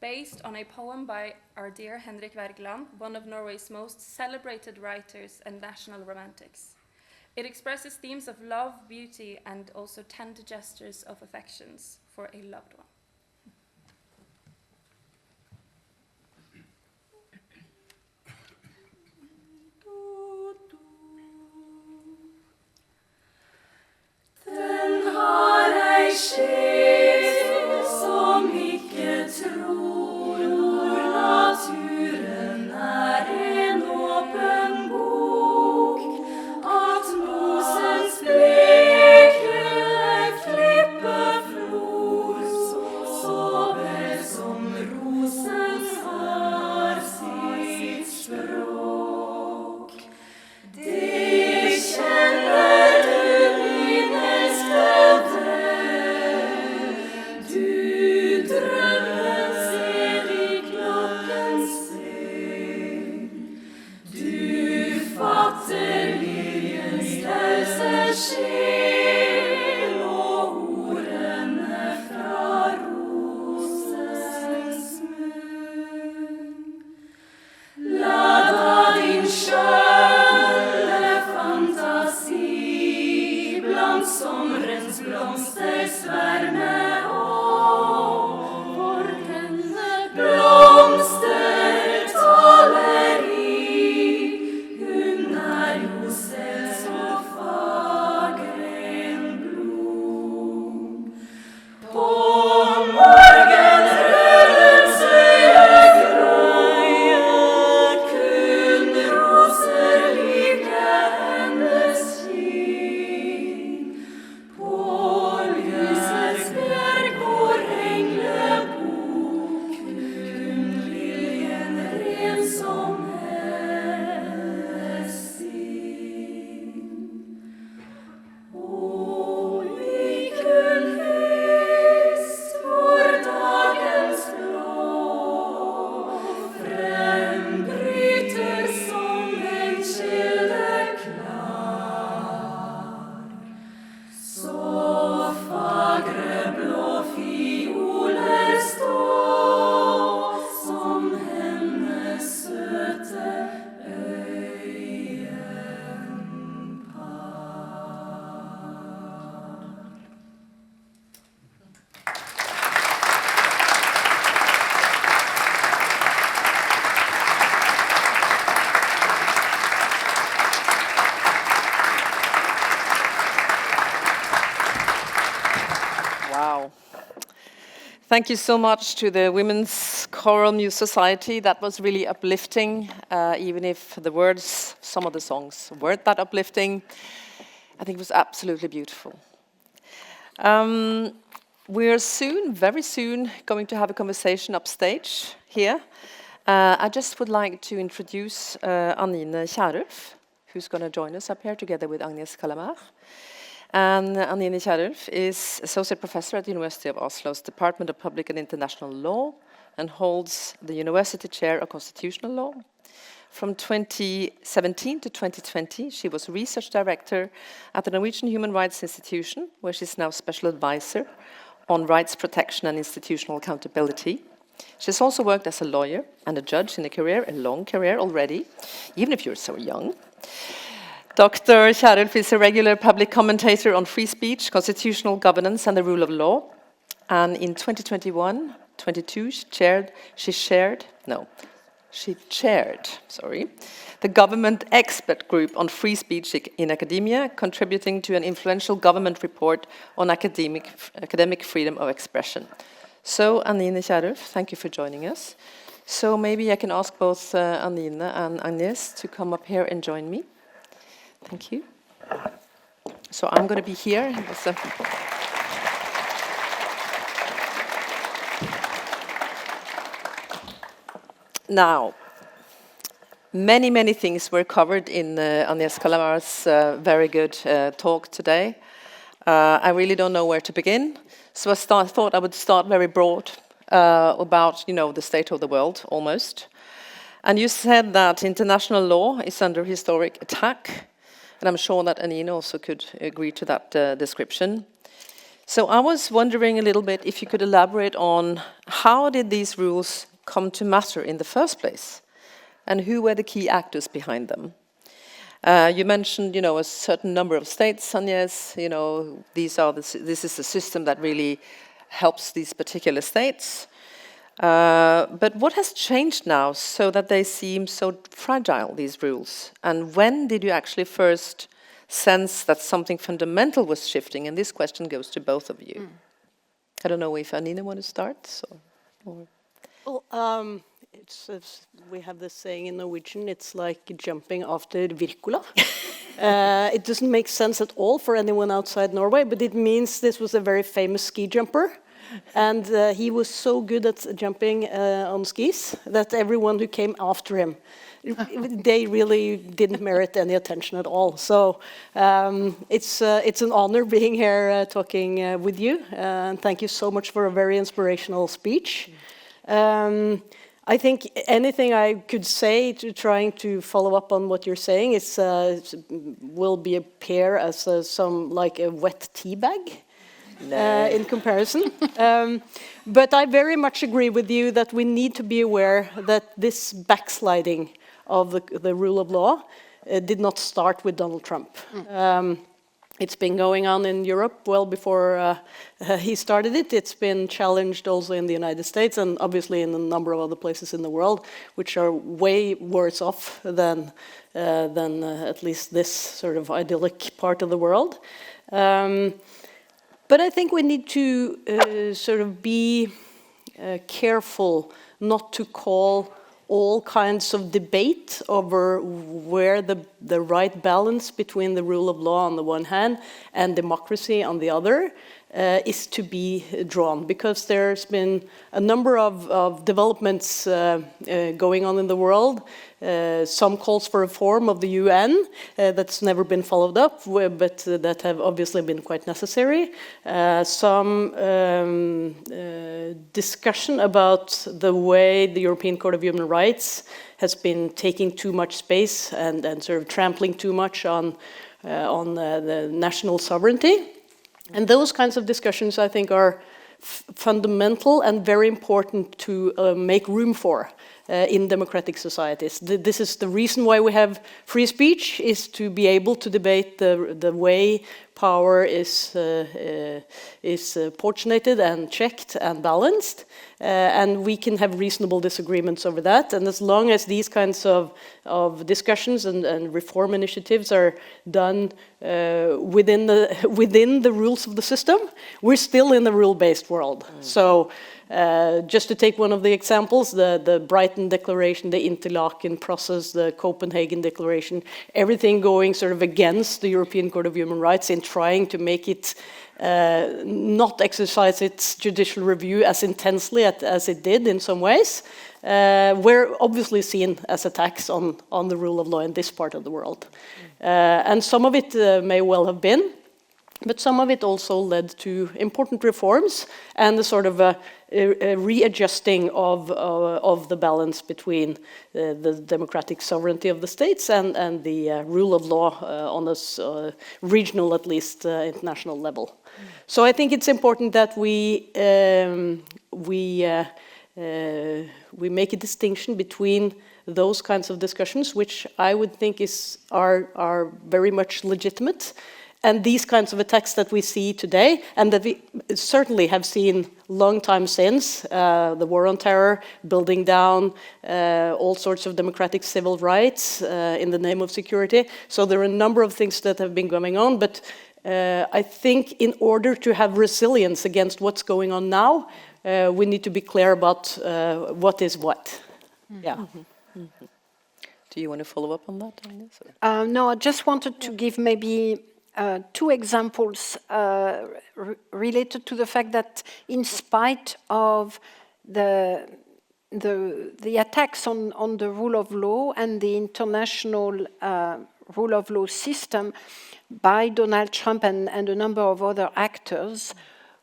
based on a poem by our dear Henrik Wergeland, one of Norway's most celebrated writers and national romantics. It expresses themes of love, beauty, and also tender gestures of affections for a loved one. Den har ei sjel som ikke tror naturen er en åpen bok, at mosens bleke klippeflor så vel som rosen har sitt språk. Det kjenner du, min elskede, blomstersvärme for denne blomstertaleri. Hun jo selv så fager en blom. På morgenrødens øyegreie kun roser like hennes skin. På lysets bjerg hvor englene bor, kun liljen ren som hennes sinn. Og likun hest hvor dagens blå frembryter som en kilde klar. Så fagre blå fioler stå som hennes søte Wow. Thank you so much to the Women's Choral Muse Society. That was really uplifting, even if the words, some of the songs weren't that uplifting. I think it was absolutely beautiful. We're soon, very soon, going to have a conversation upstage here. I just would like to introduce Anine Kierulf, who's going to join us up here together with Agnès Callamard. And Anine Kierulf is Associate Professor at the University of Oslo's Department of Public and International Law and holds the University Chair of Constitutional Law. From 2017 to 2020, she was Research Director at the Norwegian Human Rights Institution, where she's now Special Advisor on Rights Protection and Institutional Accountability. She's also worked as a lawyer and a judge in a career, a long career already, even if you're so young. Dr. Kierulf is a regular public commentator on free speech, constitutional governance, and the rule of law. And in 2021-22, she chaired the government expert group on free speech in academia, contributing to an influential government report on academic freedom of expression. So, Anine Kierulf, thank you for joining us. So maybe I can ask both Anine and Agnès to come up here and join me. Thank you. So I'm going to be here. Now, many things were covered in Agnès Callamard's very good talk today. I really don't know where to begin, so I thought I would start very broad about, the state of the world, almost. And you said that international law is under historic attack. And I'm sure that Anine also could agree to that description. So I was wondering a little bit if you could elaborate on how did these rules come to matter in the first place? And who were the key actors behind them? You mentioned, a certain number of states, Agnès. This is a system that really helps these particular states. But what has changed now so that they seem so fragile, these rules? And when did you actually first sense that something fundamental was shifting? And this question goes to both of you. I don't know if Anine want to start. Well, we have this saying in Norwegian, it's like jumping after Wirkola. It doesn't make sense at all for anyone outside Norway, but it means this was a very famous ski jumper. And he was so good at jumping on skis that everyone who came after him, they really didn't merit any attention at all. So it's an honor being here talking with you. And thank you so much for a very inspirational speech. I think anything I could say to trying to follow up on what you're saying is will be appear as some like a wet tea bag. In comparison. But I very much agree with you that we need to be aware that this backsliding of the rule of law did not start with Donald Trump. It's been going on in Europe well before he started it. It's been challenged also in the United States and obviously in a number of other places in the world, which are way worse off than at least this sort of idyllic part of the world. But I think we need to sort of be careful not to call all kinds of debate over where the right balance between the rule of law on the one hand and democracy on the other is to be drawn, because there's been a number of developments going on in the world. Some calls for reform of the UN that's never been followed up, but that have obviously been quite necessary. Some discussion about the way the European Court of Human Rights has been taking too much space and sort of trampling too much on the national sovereignty. And those kinds of discussions, I think, are fundamental and very important to make room for in democratic societies. This is the reason why we have free speech, is to be able to debate the way power is portionated and checked and balanced, and we can have reasonable disagreements over that. And as long as these kinds of discussions and reform initiatives are done within the rules of the system, we're still in the rule-based world. So just to take one of the examples, the Brighton Declaration, the Interlaken process, the Copenhagen Declaration, everything going sort of against the European Court of Human Rights in trying to make it not exercise its judicial review as intensely as it did in some ways, were obviously seen as attacks on the rule of law in this part of the world. And some of it may well have been, but some of it also led to important reforms and the sort of a readjusting of the balance between the democratic sovereignty of the states and the rule of law on a regional, at least international level. So I think it's important that we make a distinction between those kinds of discussions, which I would think are very much legitimate, and these kinds of attacks that we see today, and that we certainly have seen long time since, the war on terror, building down all sorts of democratic civil rights in the name of security. So there are a number of things that have been going on, but I think in order to have resilience against what's going on now, we need to be clear about what is what. Yeah. Do you want to follow up on that, Agnès? No, I just wanted to give maybe two examples related to the fact that in spite of the attacks on the rule of law and the international rule of law system by Donald Trump and a number of other actors,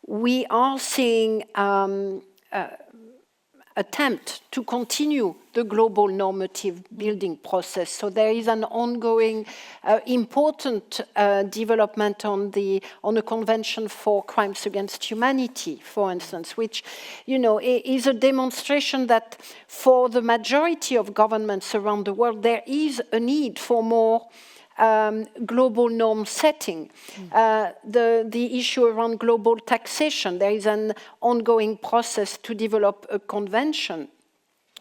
we are seeing attempt to continue the global normative building process. So there is an ongoing important development on the Convention for Crimes Against Humanity, for instance, which, you know, is a demonstration that for the majority of governments around the world, there is a need for more global norm setting. The issue around global taxation, there is an ongoing process to develop a convention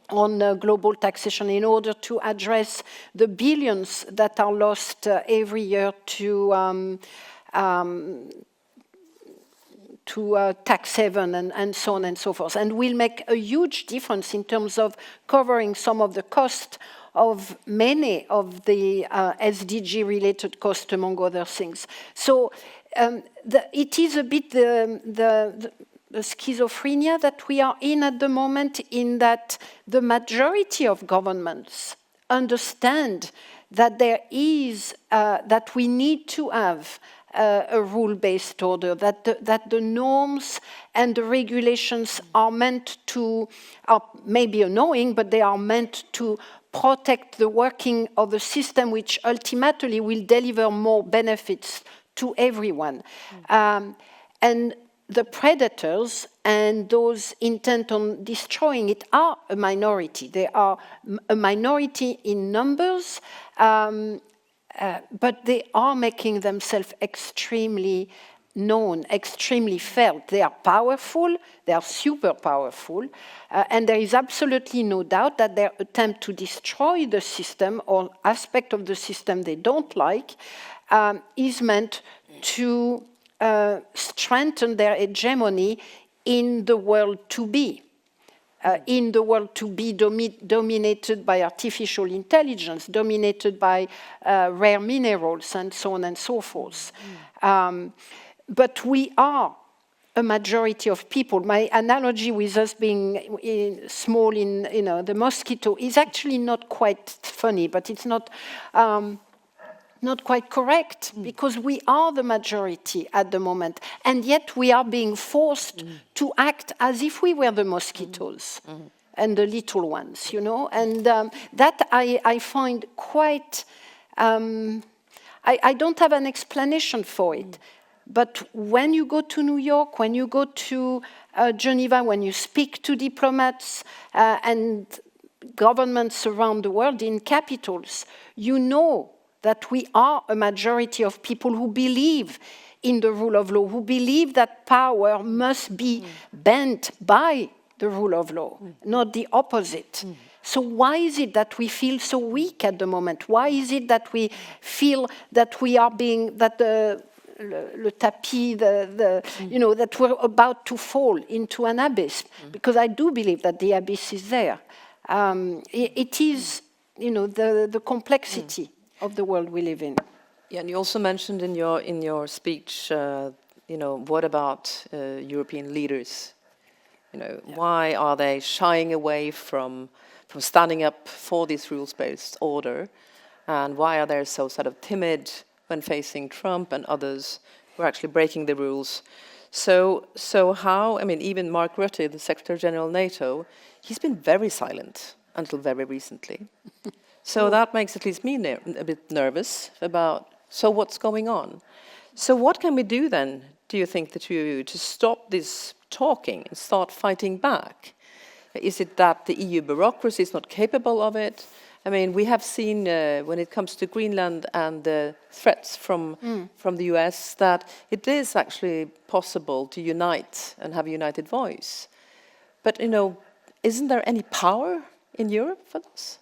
on global taxation in order to address the billions that are lost every year to tax haven and so on and so forth, and will make a huge difference in terms of covering some of the cost of many of the SDG-related costs, among other things. So it is a bit the schizophrenia that we are in at the moment, in that the majority of governments understand that there is, that we need to have a rule-based order, that the norms and the regulations are meant to, are maybe annoying, but they are meant to protect the working of the system, which ultimately will deliver more benefits to everyone. And the predators and those intent on destroying it are a minority. They are a minority in numbers, but they are making themselves extremely known, extremely felt. They are powerful, they are super powerful, and there is absolutely no doubt that their attempt to destroy the system or aspect of the system they don't like is meant to strengthen their hegemony in the world to be. In the world to be dominated by artificial intelligence, dominated by rare minerals, and so on and so forth. But we are a majority of people. My analogy with us being small in, the mosquito is actually not quite funny, but it's not quite correct, because we are the majority at the moment, and yet we are being forced to act as if we were the mosquitoes and the little ones, and that I find quite, I don't have an explanation for it, but when you go to New York, when you go to Geneva, when you speak to diplomats and governments around the world in capitals, you know that we are a majority of people who believe in the rule of law, who believe that power must be bent by the rule of law, not the opposite. So why is it that we feel so weak at the moment? Why is it that we feel that we are being, that le tapis, that we're about to fall into an abyss? Because I do believe that the abyss is there. It is, the complexity of the world we live in. Yeah, and you also mentioned in your speech, what about European leaders? Why are they shying away from standing up for this rules-based order, and why are they so sort of timid when facing Trump and others who are actually breaking the rules? So how? I mean, even Mark Rutte, the Secretary General of NATO, he's been very silent until very recently. So that makes at least me a bit nervous about, so what's going on? So what can we do then, do you think, to stop this talking and start fighting back? Is it that the EU bureaucracy is not capable of it? I mean, we have seen when it comes to Greenland and the threats from the US that it is actually possible to unite and have a united voice. But, isn't there any power in Europe for this?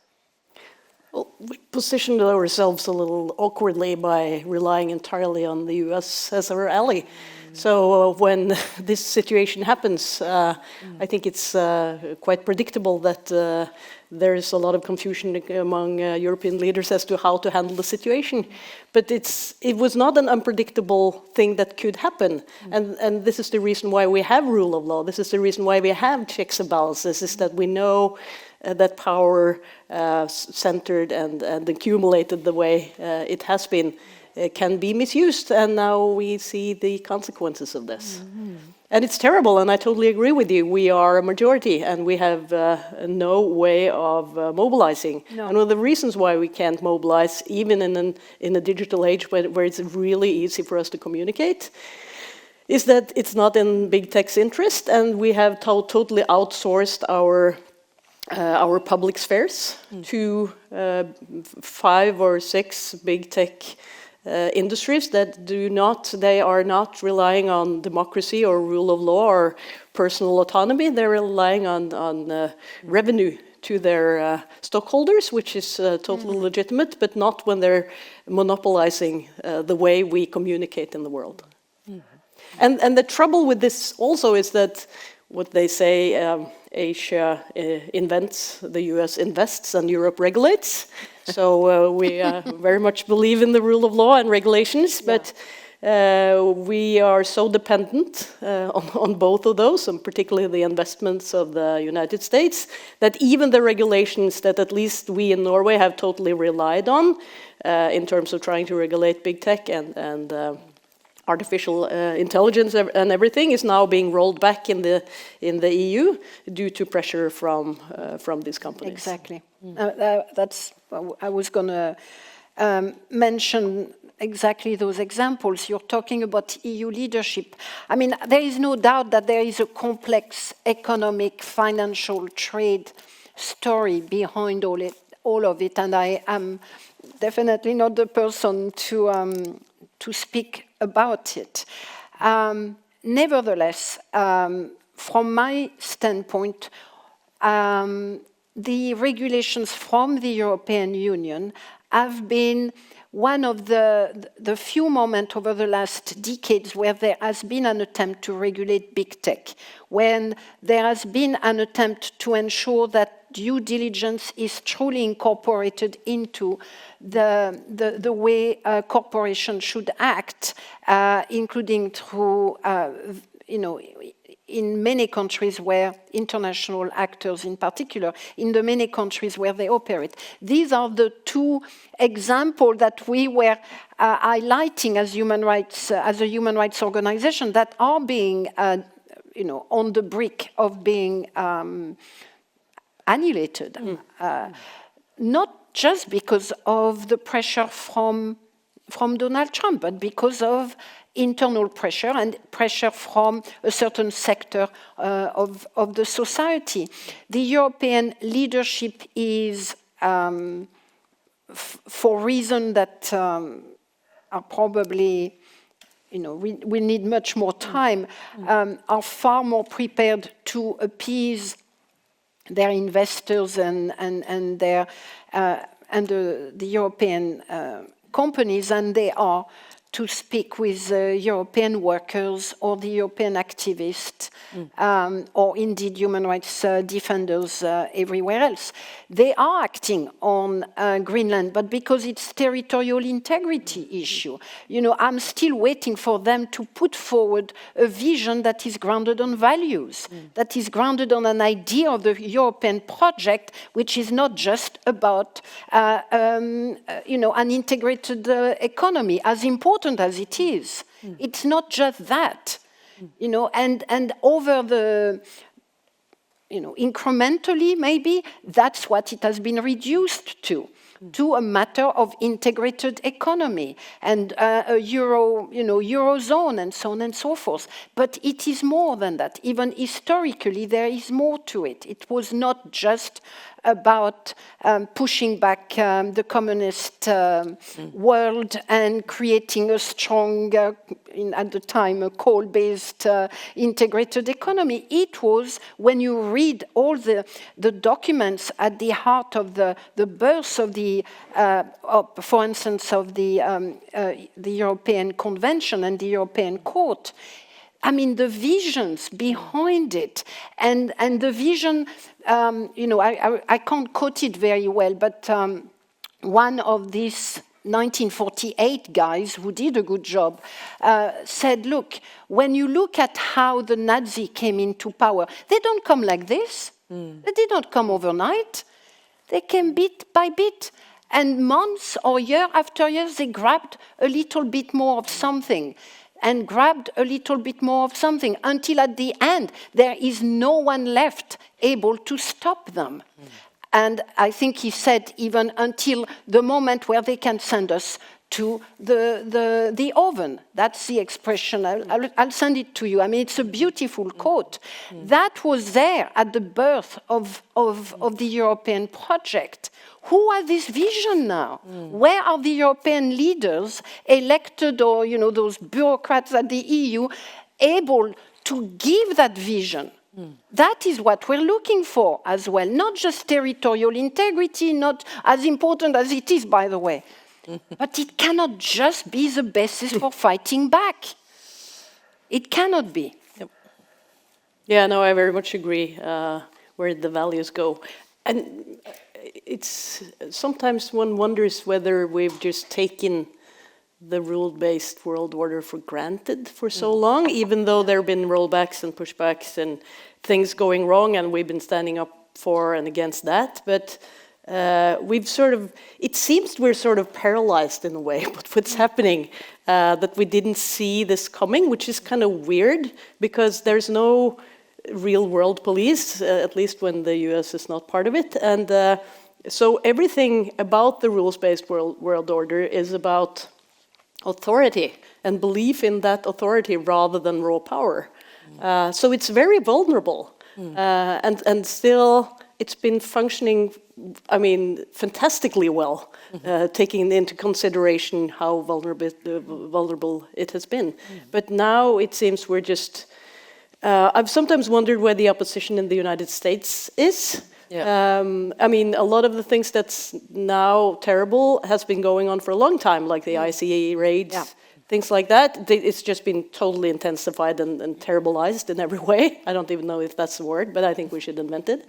Well, we positioned ourselves a little awkwardly by relying entirely on the US as our ally. So when this situation happens, I think it's quite predictable that there is a lot of confusion among European leaders as to how to handle the situation. But it was not an unpredictable thing that could happen. And this is the reason why we have rule of law. This is the reason why we have checks and balances, is that we know that power centered and accumulated the way it has been can be misused, and now we see the consequences of this. And it's terrible, and I totally agree with you. We are a majority, and we have no way of mobilizing. No. And one of the reasons why we can't mobilize, even in a digital age where it's really easy for us to communicate, is that it's not in big tech's interest, and we have totally outsourced our public spheres to 5 or 6 big tech industries that they are not relying on democracy or rule of law or personal autonomy. They're relying on revenue to their stockholders, which is totally legitimate, but not when they're monopolizing the way we communicate in the world. And the trouble with this also is that what they say, Asia invents, the US invests, and Europe regulates. So we very much believe in the rule of law and regulations, but we are so dependent on both of those, and particularly the investments of the United States, that even the regulations that at least we in Norway have totally relied on in terms of trying to regulate big tech and artificial intelligence and everything is now being rolled back in the EU due to pressure from these companies. Exactly. That's I was going to mention exactly those examples. You're talking about EU leadership. I mean, there is no doubt that there is a complex economic, financial, trade story behind all of it, and I am definitely not the person to speak about it. Nevertheless, from my standpoint, the regulations from the European Union have been one of the few moments over the last decades where there has been an attempt to regulate big tech, when there has been an attempt to ensure that due diligence is truly incorporated into the way corporations should act, including through, in many countries where international actors in particular, in the many countries where they operate. These are the two examples that we were highlighting as a human rights organization that are being, on the brink of being annihilated. Not just because of the pressure from Donald Trump, but because of internal pressure and pressure from a certain sector of the society. The European leadership is, for reasons that are probably, we need much more time, are far more prepared to appease their investors and the European companies than they are to speak with European workers or the European activists or indeed human rights defenders everywhere else. They are acting on Greenland, but because it's territorial integrity issue. I'm still waiting for them to put forward a vision that is grounded on values, that is grounded on an idea of the European project, which is not just about an integrated economy, as important as it is. It's not just that, and over the, incrementally maybe, that's what it has been reduced to a matter of integrated economy and Eurozone and so on and so forth. But it is more than that. Even historically, there is more to it. It was not just about pushing back the communist world and creating a strong, at the time, a coal-based integrated economy. It was, when you read all the documents at the heart of the birth of the, for instance, of the European Convention and the European Court, I mean, the visions behind it, and the vision, I can't quote it very well, but one of these 1948 guys who did a good job said, look, when you look at how the Nazi came into power, they don't come like this. They did not come overnight. They came bit by bit. And months or year after year, they grabbed a little bit more of something and grabbed a little bit more of something until at the end, there is no one left able to stop them. And I think he said even until the moment where they can send us to the oven. That's the expression. I'll send it to you. I mean, it's a beautiful quote. That was there at the birth of the European project. Who has this vision now? Where are the European leaders, elected or, those bureaucrats at the EU, able to give that vision? That is what we're looking for as well. Not just territorial integrity, not as important as it is, by the way. But it cannot just be the basis for fighting back. It cannot be. Yep. Yeah, no, I very much agree where the values go. And it's sometimes one wonders whether we've just taken the rule-based world order for granted for so long, even though there have been rollbacks and pushbacks and things going wrong, and we've been standing up for and against that. But we've it seems we're sort of paralyzed in a way with what's happening, that we didn't see this coming, which is kind of weird because there's no real world police, at least when the US is not part of it. And so everything about the rules-based world order is about authority and belief in that authority rather than raw power. So it's very vulnerable. And still it's been functioning I mean, fantastically well, taking into consideration how vulnerable it has been. But now it seems we're just, I've sometimes wondered where the opposition in the United States is. Yeah. I mean, a lot of the things that's now terrible has been going on for a long time, like the ICE raids, things like that. It's just been totally intensified and terribilized in every way. I don't even know if that's the word, but I think we should invent it.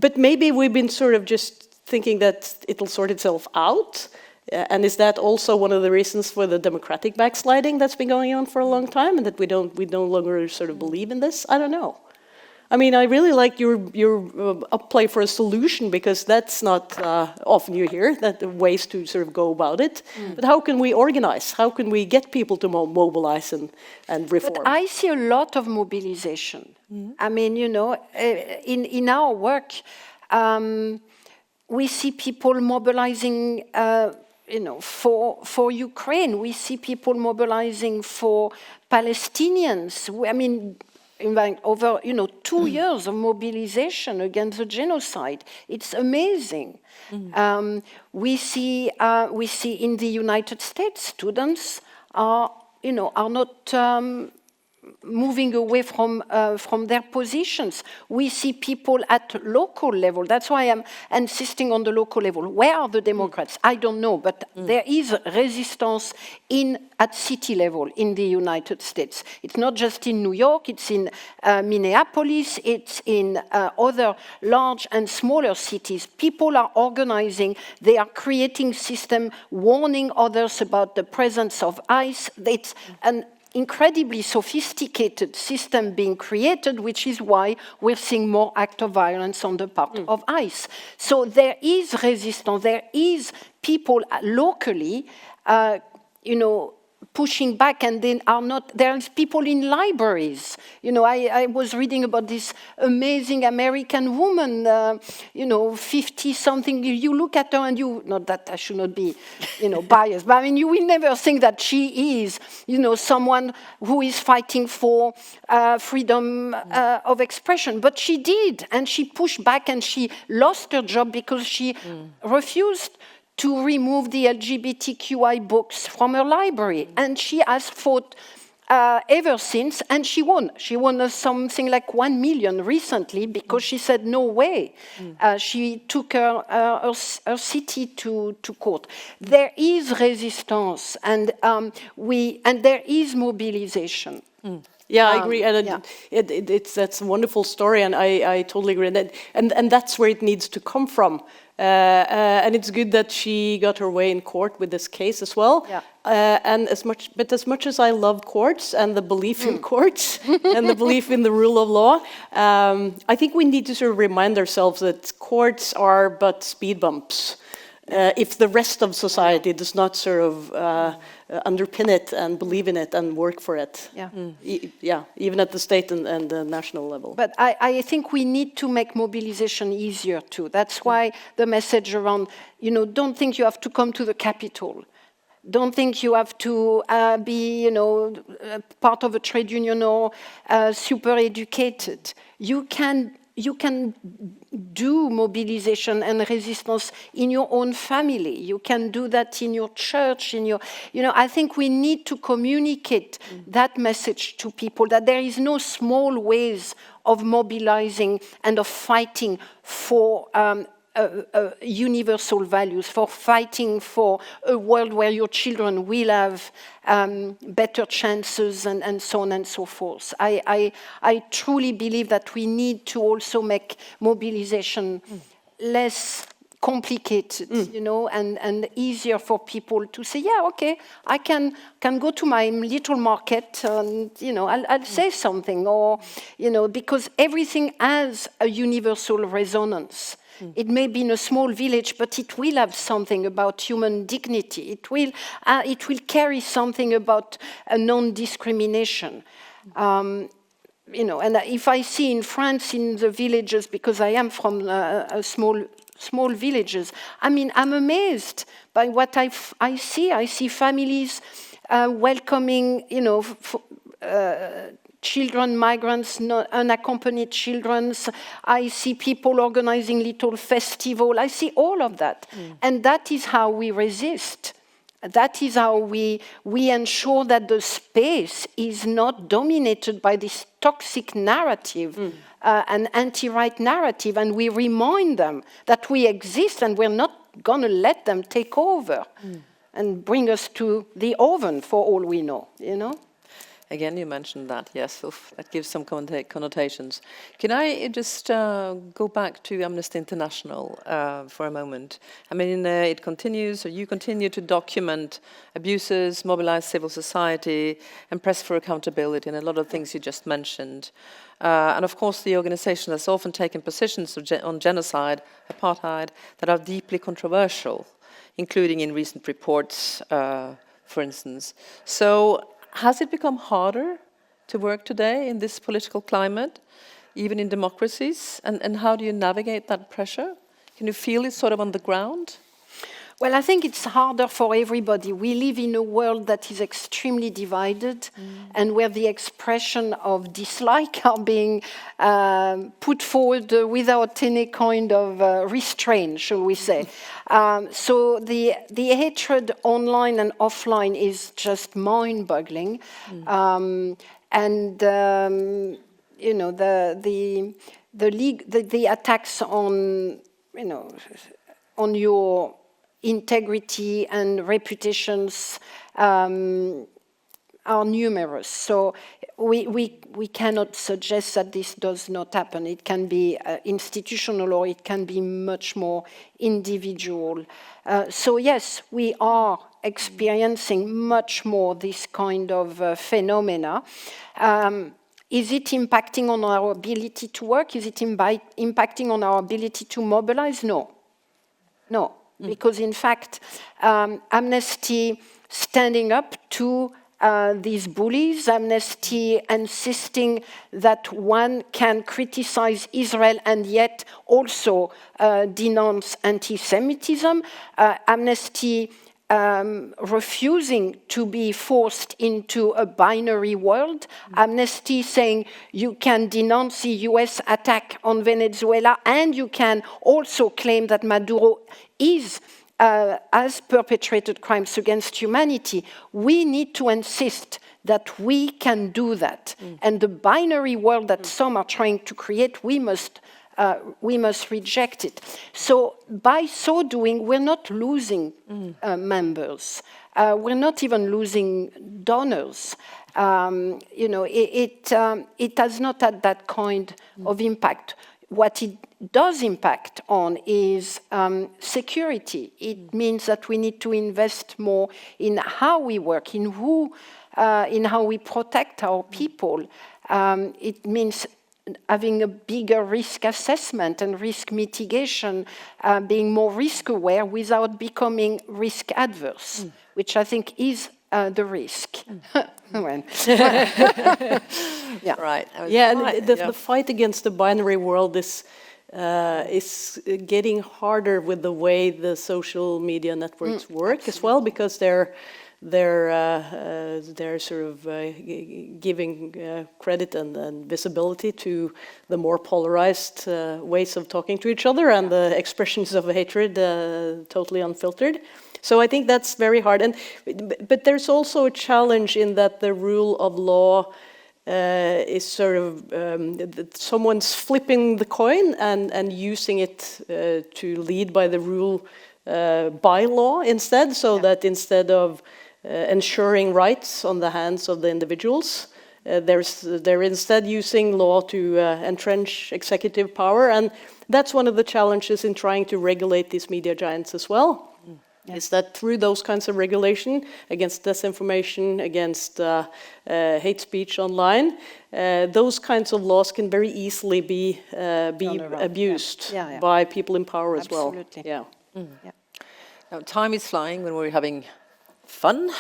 But maybe we've been sort of just thinking that it'll sort itself out. And is that also one of the reasons for the democratic backsliding that's been going on for a long time, and that we no longer sort of believe in this? I don't know. I mean, I really like your upplay for a solution, because that's not often you hear that the ways to sort of go about it. But how can we organize? How can we get people to mobilize and reform? But I see a lot of mobilization. I mean, you know, in our work, we see people mobilizing, you know, for Ukraine. We see people mobilizing for Palestinians. I mean, in fact, over 2 years of mobilization against the genocide. It's amazing. We see in the United States, students are not moving away from their positions. We see people at local level. That's why I'm insisting on the local level. Where are the Democrats? I don't know, but there is resistance at city level in the United States. It's not just in New York, it's in Minneapolis, it's in other large and smaller cities. People are organizing, they are creating systems, warning others about the presence of ICE. It's an incredibly sophisticated system being created, which is why we're seeing more acts of violence on the part of ICE. So there is resistance, there is people locally, pushing back, and then there's people in libraries. I was reading about this amazing American woman, 50-something. You look at her and not that I should not be, biased, but I mean, you will never think that she is, someone who is fighting for freedom of expression. But she did, and she pushed back, and she lost her job because she refused to remove the LGBTQI books from her library. And she has fought ever since, and she won. She won something like 1 million recently because she said no way. She took her city to court. There is resistance, and there is mobilization. Yeah, I agree, and that's a wonderful story, and I totally agree. And that's where it needs to come from. And it's good that she got her way in court with this case as well. Yeah. And as much as I love courts and the belief in courts and the belief in the rule of law, I think we need to sort of remind ourselves that courts are but speed bumps. If the rest of society does not sort of underpin it and believe in it and work for it, even at the state and the national level. But I think we need to make mobilization easier too. That's why the message around, don't think you have to come to the Capitol. Don't think you have to be, part of a trade union or super educated. You can do mobilization and resistance in your own family. You can do that in your church, I think we need to communicate that message to people, that there is no small ways of mobilizing and of fighting for universal values, for fighting for a world where your children will have better chances and so on and so forth. I truly believe that we need to also make mobilization less complicated, and easier for people to say, yeah, okay, I can go to my little market and, I'll say something, or, because everything has a universal resonance. It may be in a small village, but it will have something about human dignity. It will carry something about non-discrimination. And if I see in France, in the villages, because I am from small villages, I mean, I'm amazed by what I see. I see families welcoming, children, migrants, unaccompanied children. I see people organizing little festival. I see all of that. And that is how we resist. That is how we ensure that the space is not dominated by this toxic narrative, an anti-right narrative, and we remind them that we exist and we're not going to let them take over and bring us to the oven for all we know, you know? Again, you mentioned that, yes, that gives some connotations. Can I just go back to Amnesty International for a moment? I mean, it continues, or you continue to document abuses, mobilize civil society, and press for accountability, and a lot of things you just mentioned. And of course, the organization has often taken positions on genocide, apartheid, that are deeply controversial, including in recent reports, for instance. So, has it become harder to work today in this political climate, even in democracies? And how do you navigate that pressure? Can you feel it sort of on the ground? Well, I think it's harder for everybody. We live in a world that is extremely divided and where the expression of dislike are being put forward without any kind of restraint, shall we say. So the hatred online and offline is just mind-boggling. You know, the attacks on, you know, on your integrity and reputations are numerous. So we cannot suggest that this does not happen. It can be institutional or it can be much more individual. So yes, we are experiencing much more this kind of phenomena. Is it impacting on our ability to work? Is it impacting on our ability to mobilize? No. No. Because in fact, Amnesty standing up to these bullies, Amnesty insisting that one can criticize Israel and yet also denounce anti-Semitism, Amnesty refusing to be forced into a binary world, Amnesty saying you can denounce the US attack on Venezuela and you can also claim that Maduro has perpetrated crimes against humanity. We need to insist that we can do that. And the binary world that some are trying to create, we must reject it. So by so doing, we're not losing members. We're not even losing donors. You know, it has not had that kind of impact. What it does impact on is security. It means that we need to invest more in how we work, in how we protect our people. It means having a bigger risk assessment and risk mitigation, being more risk aware without becoming risk adverse, which I think is the risk. Yeah. Right. Yeah, and the fight against the binary world is getting harder with the way the social media networks work as well, because they're sort of giving credit and visibility to the more polarized ways of talking to each other and the expressions of hatred totally unfiltered. So I think that's very hard. But there's also a challenge in that the rule of law is sort of someone's flipping the coin and using it to lead by the rule by law instead, so that instead of ensuring rights on the hands of the individuals, they're instead using law to entrench executive power. And that's one of the challenges in trying to regulate these media giants as well. Is that through those kinds of regulation against disinformation, against hate speech online, those kinds of laws can very easily be abused by people in power as well. Yeah. Now, time is flying when we're having fun.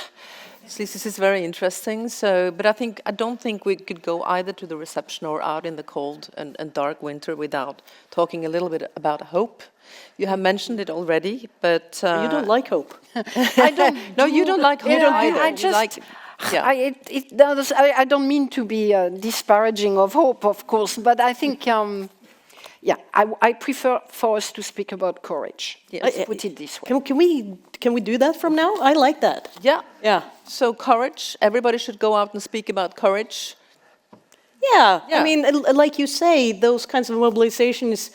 This is very interesting. So, but I don't think we could go either to the reception or out in the cold and dark winter without talking a little bit about hope. You have mentioned it already, but you don't like hope. I don't. No, you don't like hope either. Yeah. I don't mean to be disparaging of hope, of course, but I think, I prefer for us to speak about courage. Yes. Let's put it this way. Can we do that from now? I like that. Yeah. Yeah. So courage, everybody should go out and speak about courage. Yeah. Yeah. I mean, like you say, those kinds of mobilizations.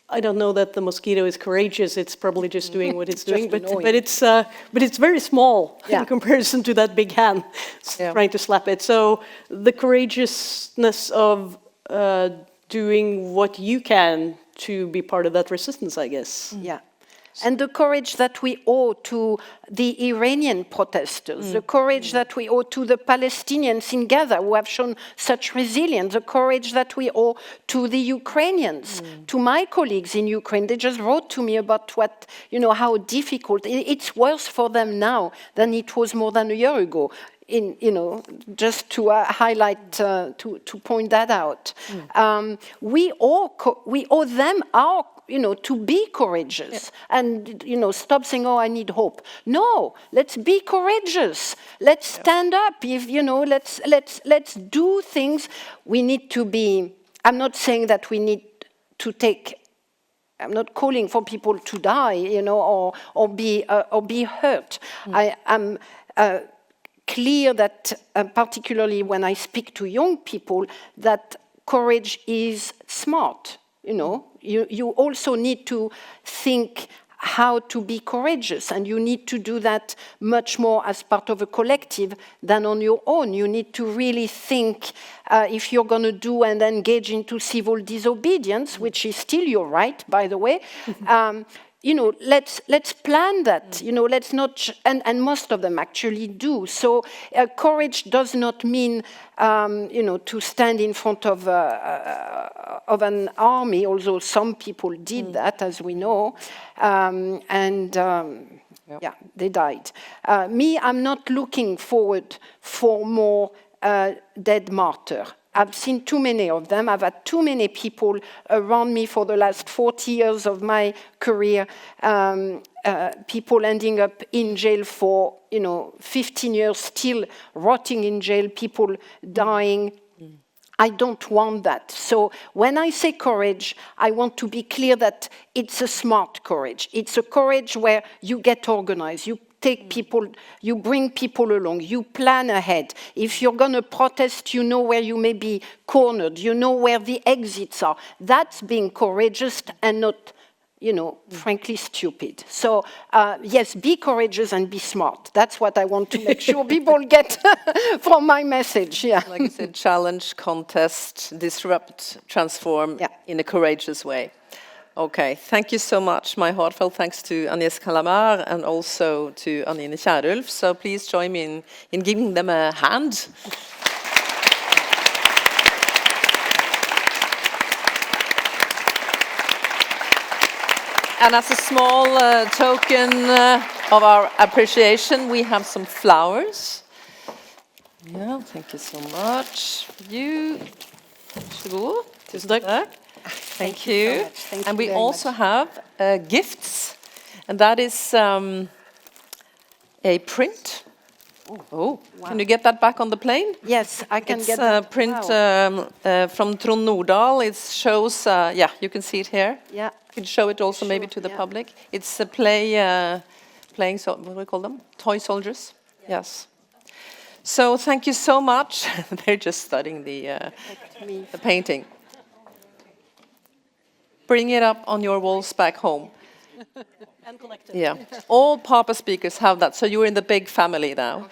I don't know that the mosquito is courageous. It's probably just doing what it's doing, but it's very small in comparison to that big hand trying to slap it. So the courageousness of doing what you can to be part of that resistance, I guess. Yeah. And the courage that we owe to the Iranian protesters, the courage that we owe to the Palestinians in Gaza who have shown such resilience, the courage that we owe to the Ukrainians, to my colleagues in Ukraine. They just wrote to me about how difficult, it's worse for them now than it was more than a year ago. Just to highlight, to point that out. We owe them our to be courageous and, stop saying, oh, I need hope. No, let's be courageous. Let's stand up. Let's do things. We need to be, I'm not saying that we need to I'm not calling for people to die, or be hurt. I am clear that, particularly when I speak to young people, that courage is smart, You also need to think how to be courageous, and you need to do that much more as part of a collective than on your own. You need to really think if you're going to do and engage into civil disobedience, which is still your right, by the way. Let's plan that. Let's not, and most of them actually do. So courage does not mean, to stand in front of an army, although some people did that, as we know, they died. I'm not looking forward for more dead martyrs. I've seen too many of them. I've had too many people around me for the last 40 years of my career, people ending up in jail for, 15 years, still rotting in jail, people dying. I don't want that. So when I say courage, I want to be clear that it's a smart courage. It's a courage where you get organized, you take people, you bring people along, you plan ahead. If you're going to protest, you know where you may be cornered, you know where the exits are. That's being courageous and not, frankly stupid. So, yes, be courageous and be smart. That's what I want to make sure people get from my message. Yeah. Like I said, challenge, contest, disrupt, transform in a courageous way. Okay, thank you so much. My heartfelt thanks to Agnès Callamard and also to Anine Kierulf. So please join me in giving them a hand. And as a small token of our appreciation, we have some flowers. Yeah, thank you so much. Varsågod. Tusen tack. Thank you. Thank and you we very also much. have gifts, and that is a print. Oh, wow. Can you get that back on the plane? Yes, I can It's get a that. print Wow. from Trond Nordahl. It shows, you can see it here. Yeah. You can show it also maybe to the public. It's a playing, what do we call them? Toy soldiers. Yes. So thank you so much. They're just studying the painting. Bring it up on your walls back home. And collected. Yeah, all Papa speakers have that, so you're in the big family now.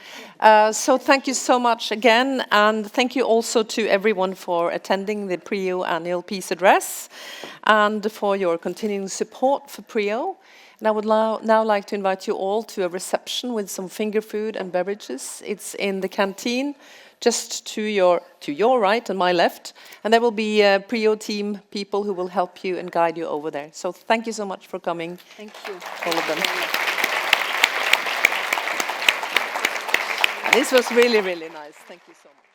So thank you so much again, and thank you also to everyone for attending the PRIO Annual Peace Address and for your continuing support for PRIO. And I would now like to invite you all to a reception with some finger food and beverages. It's in the canteen, just to your right and my left, and there will be PRIO team people who will help you and guide you over there. So thank you so much for coming. Thank you. All of them. This was really, really nice. Thank you so much.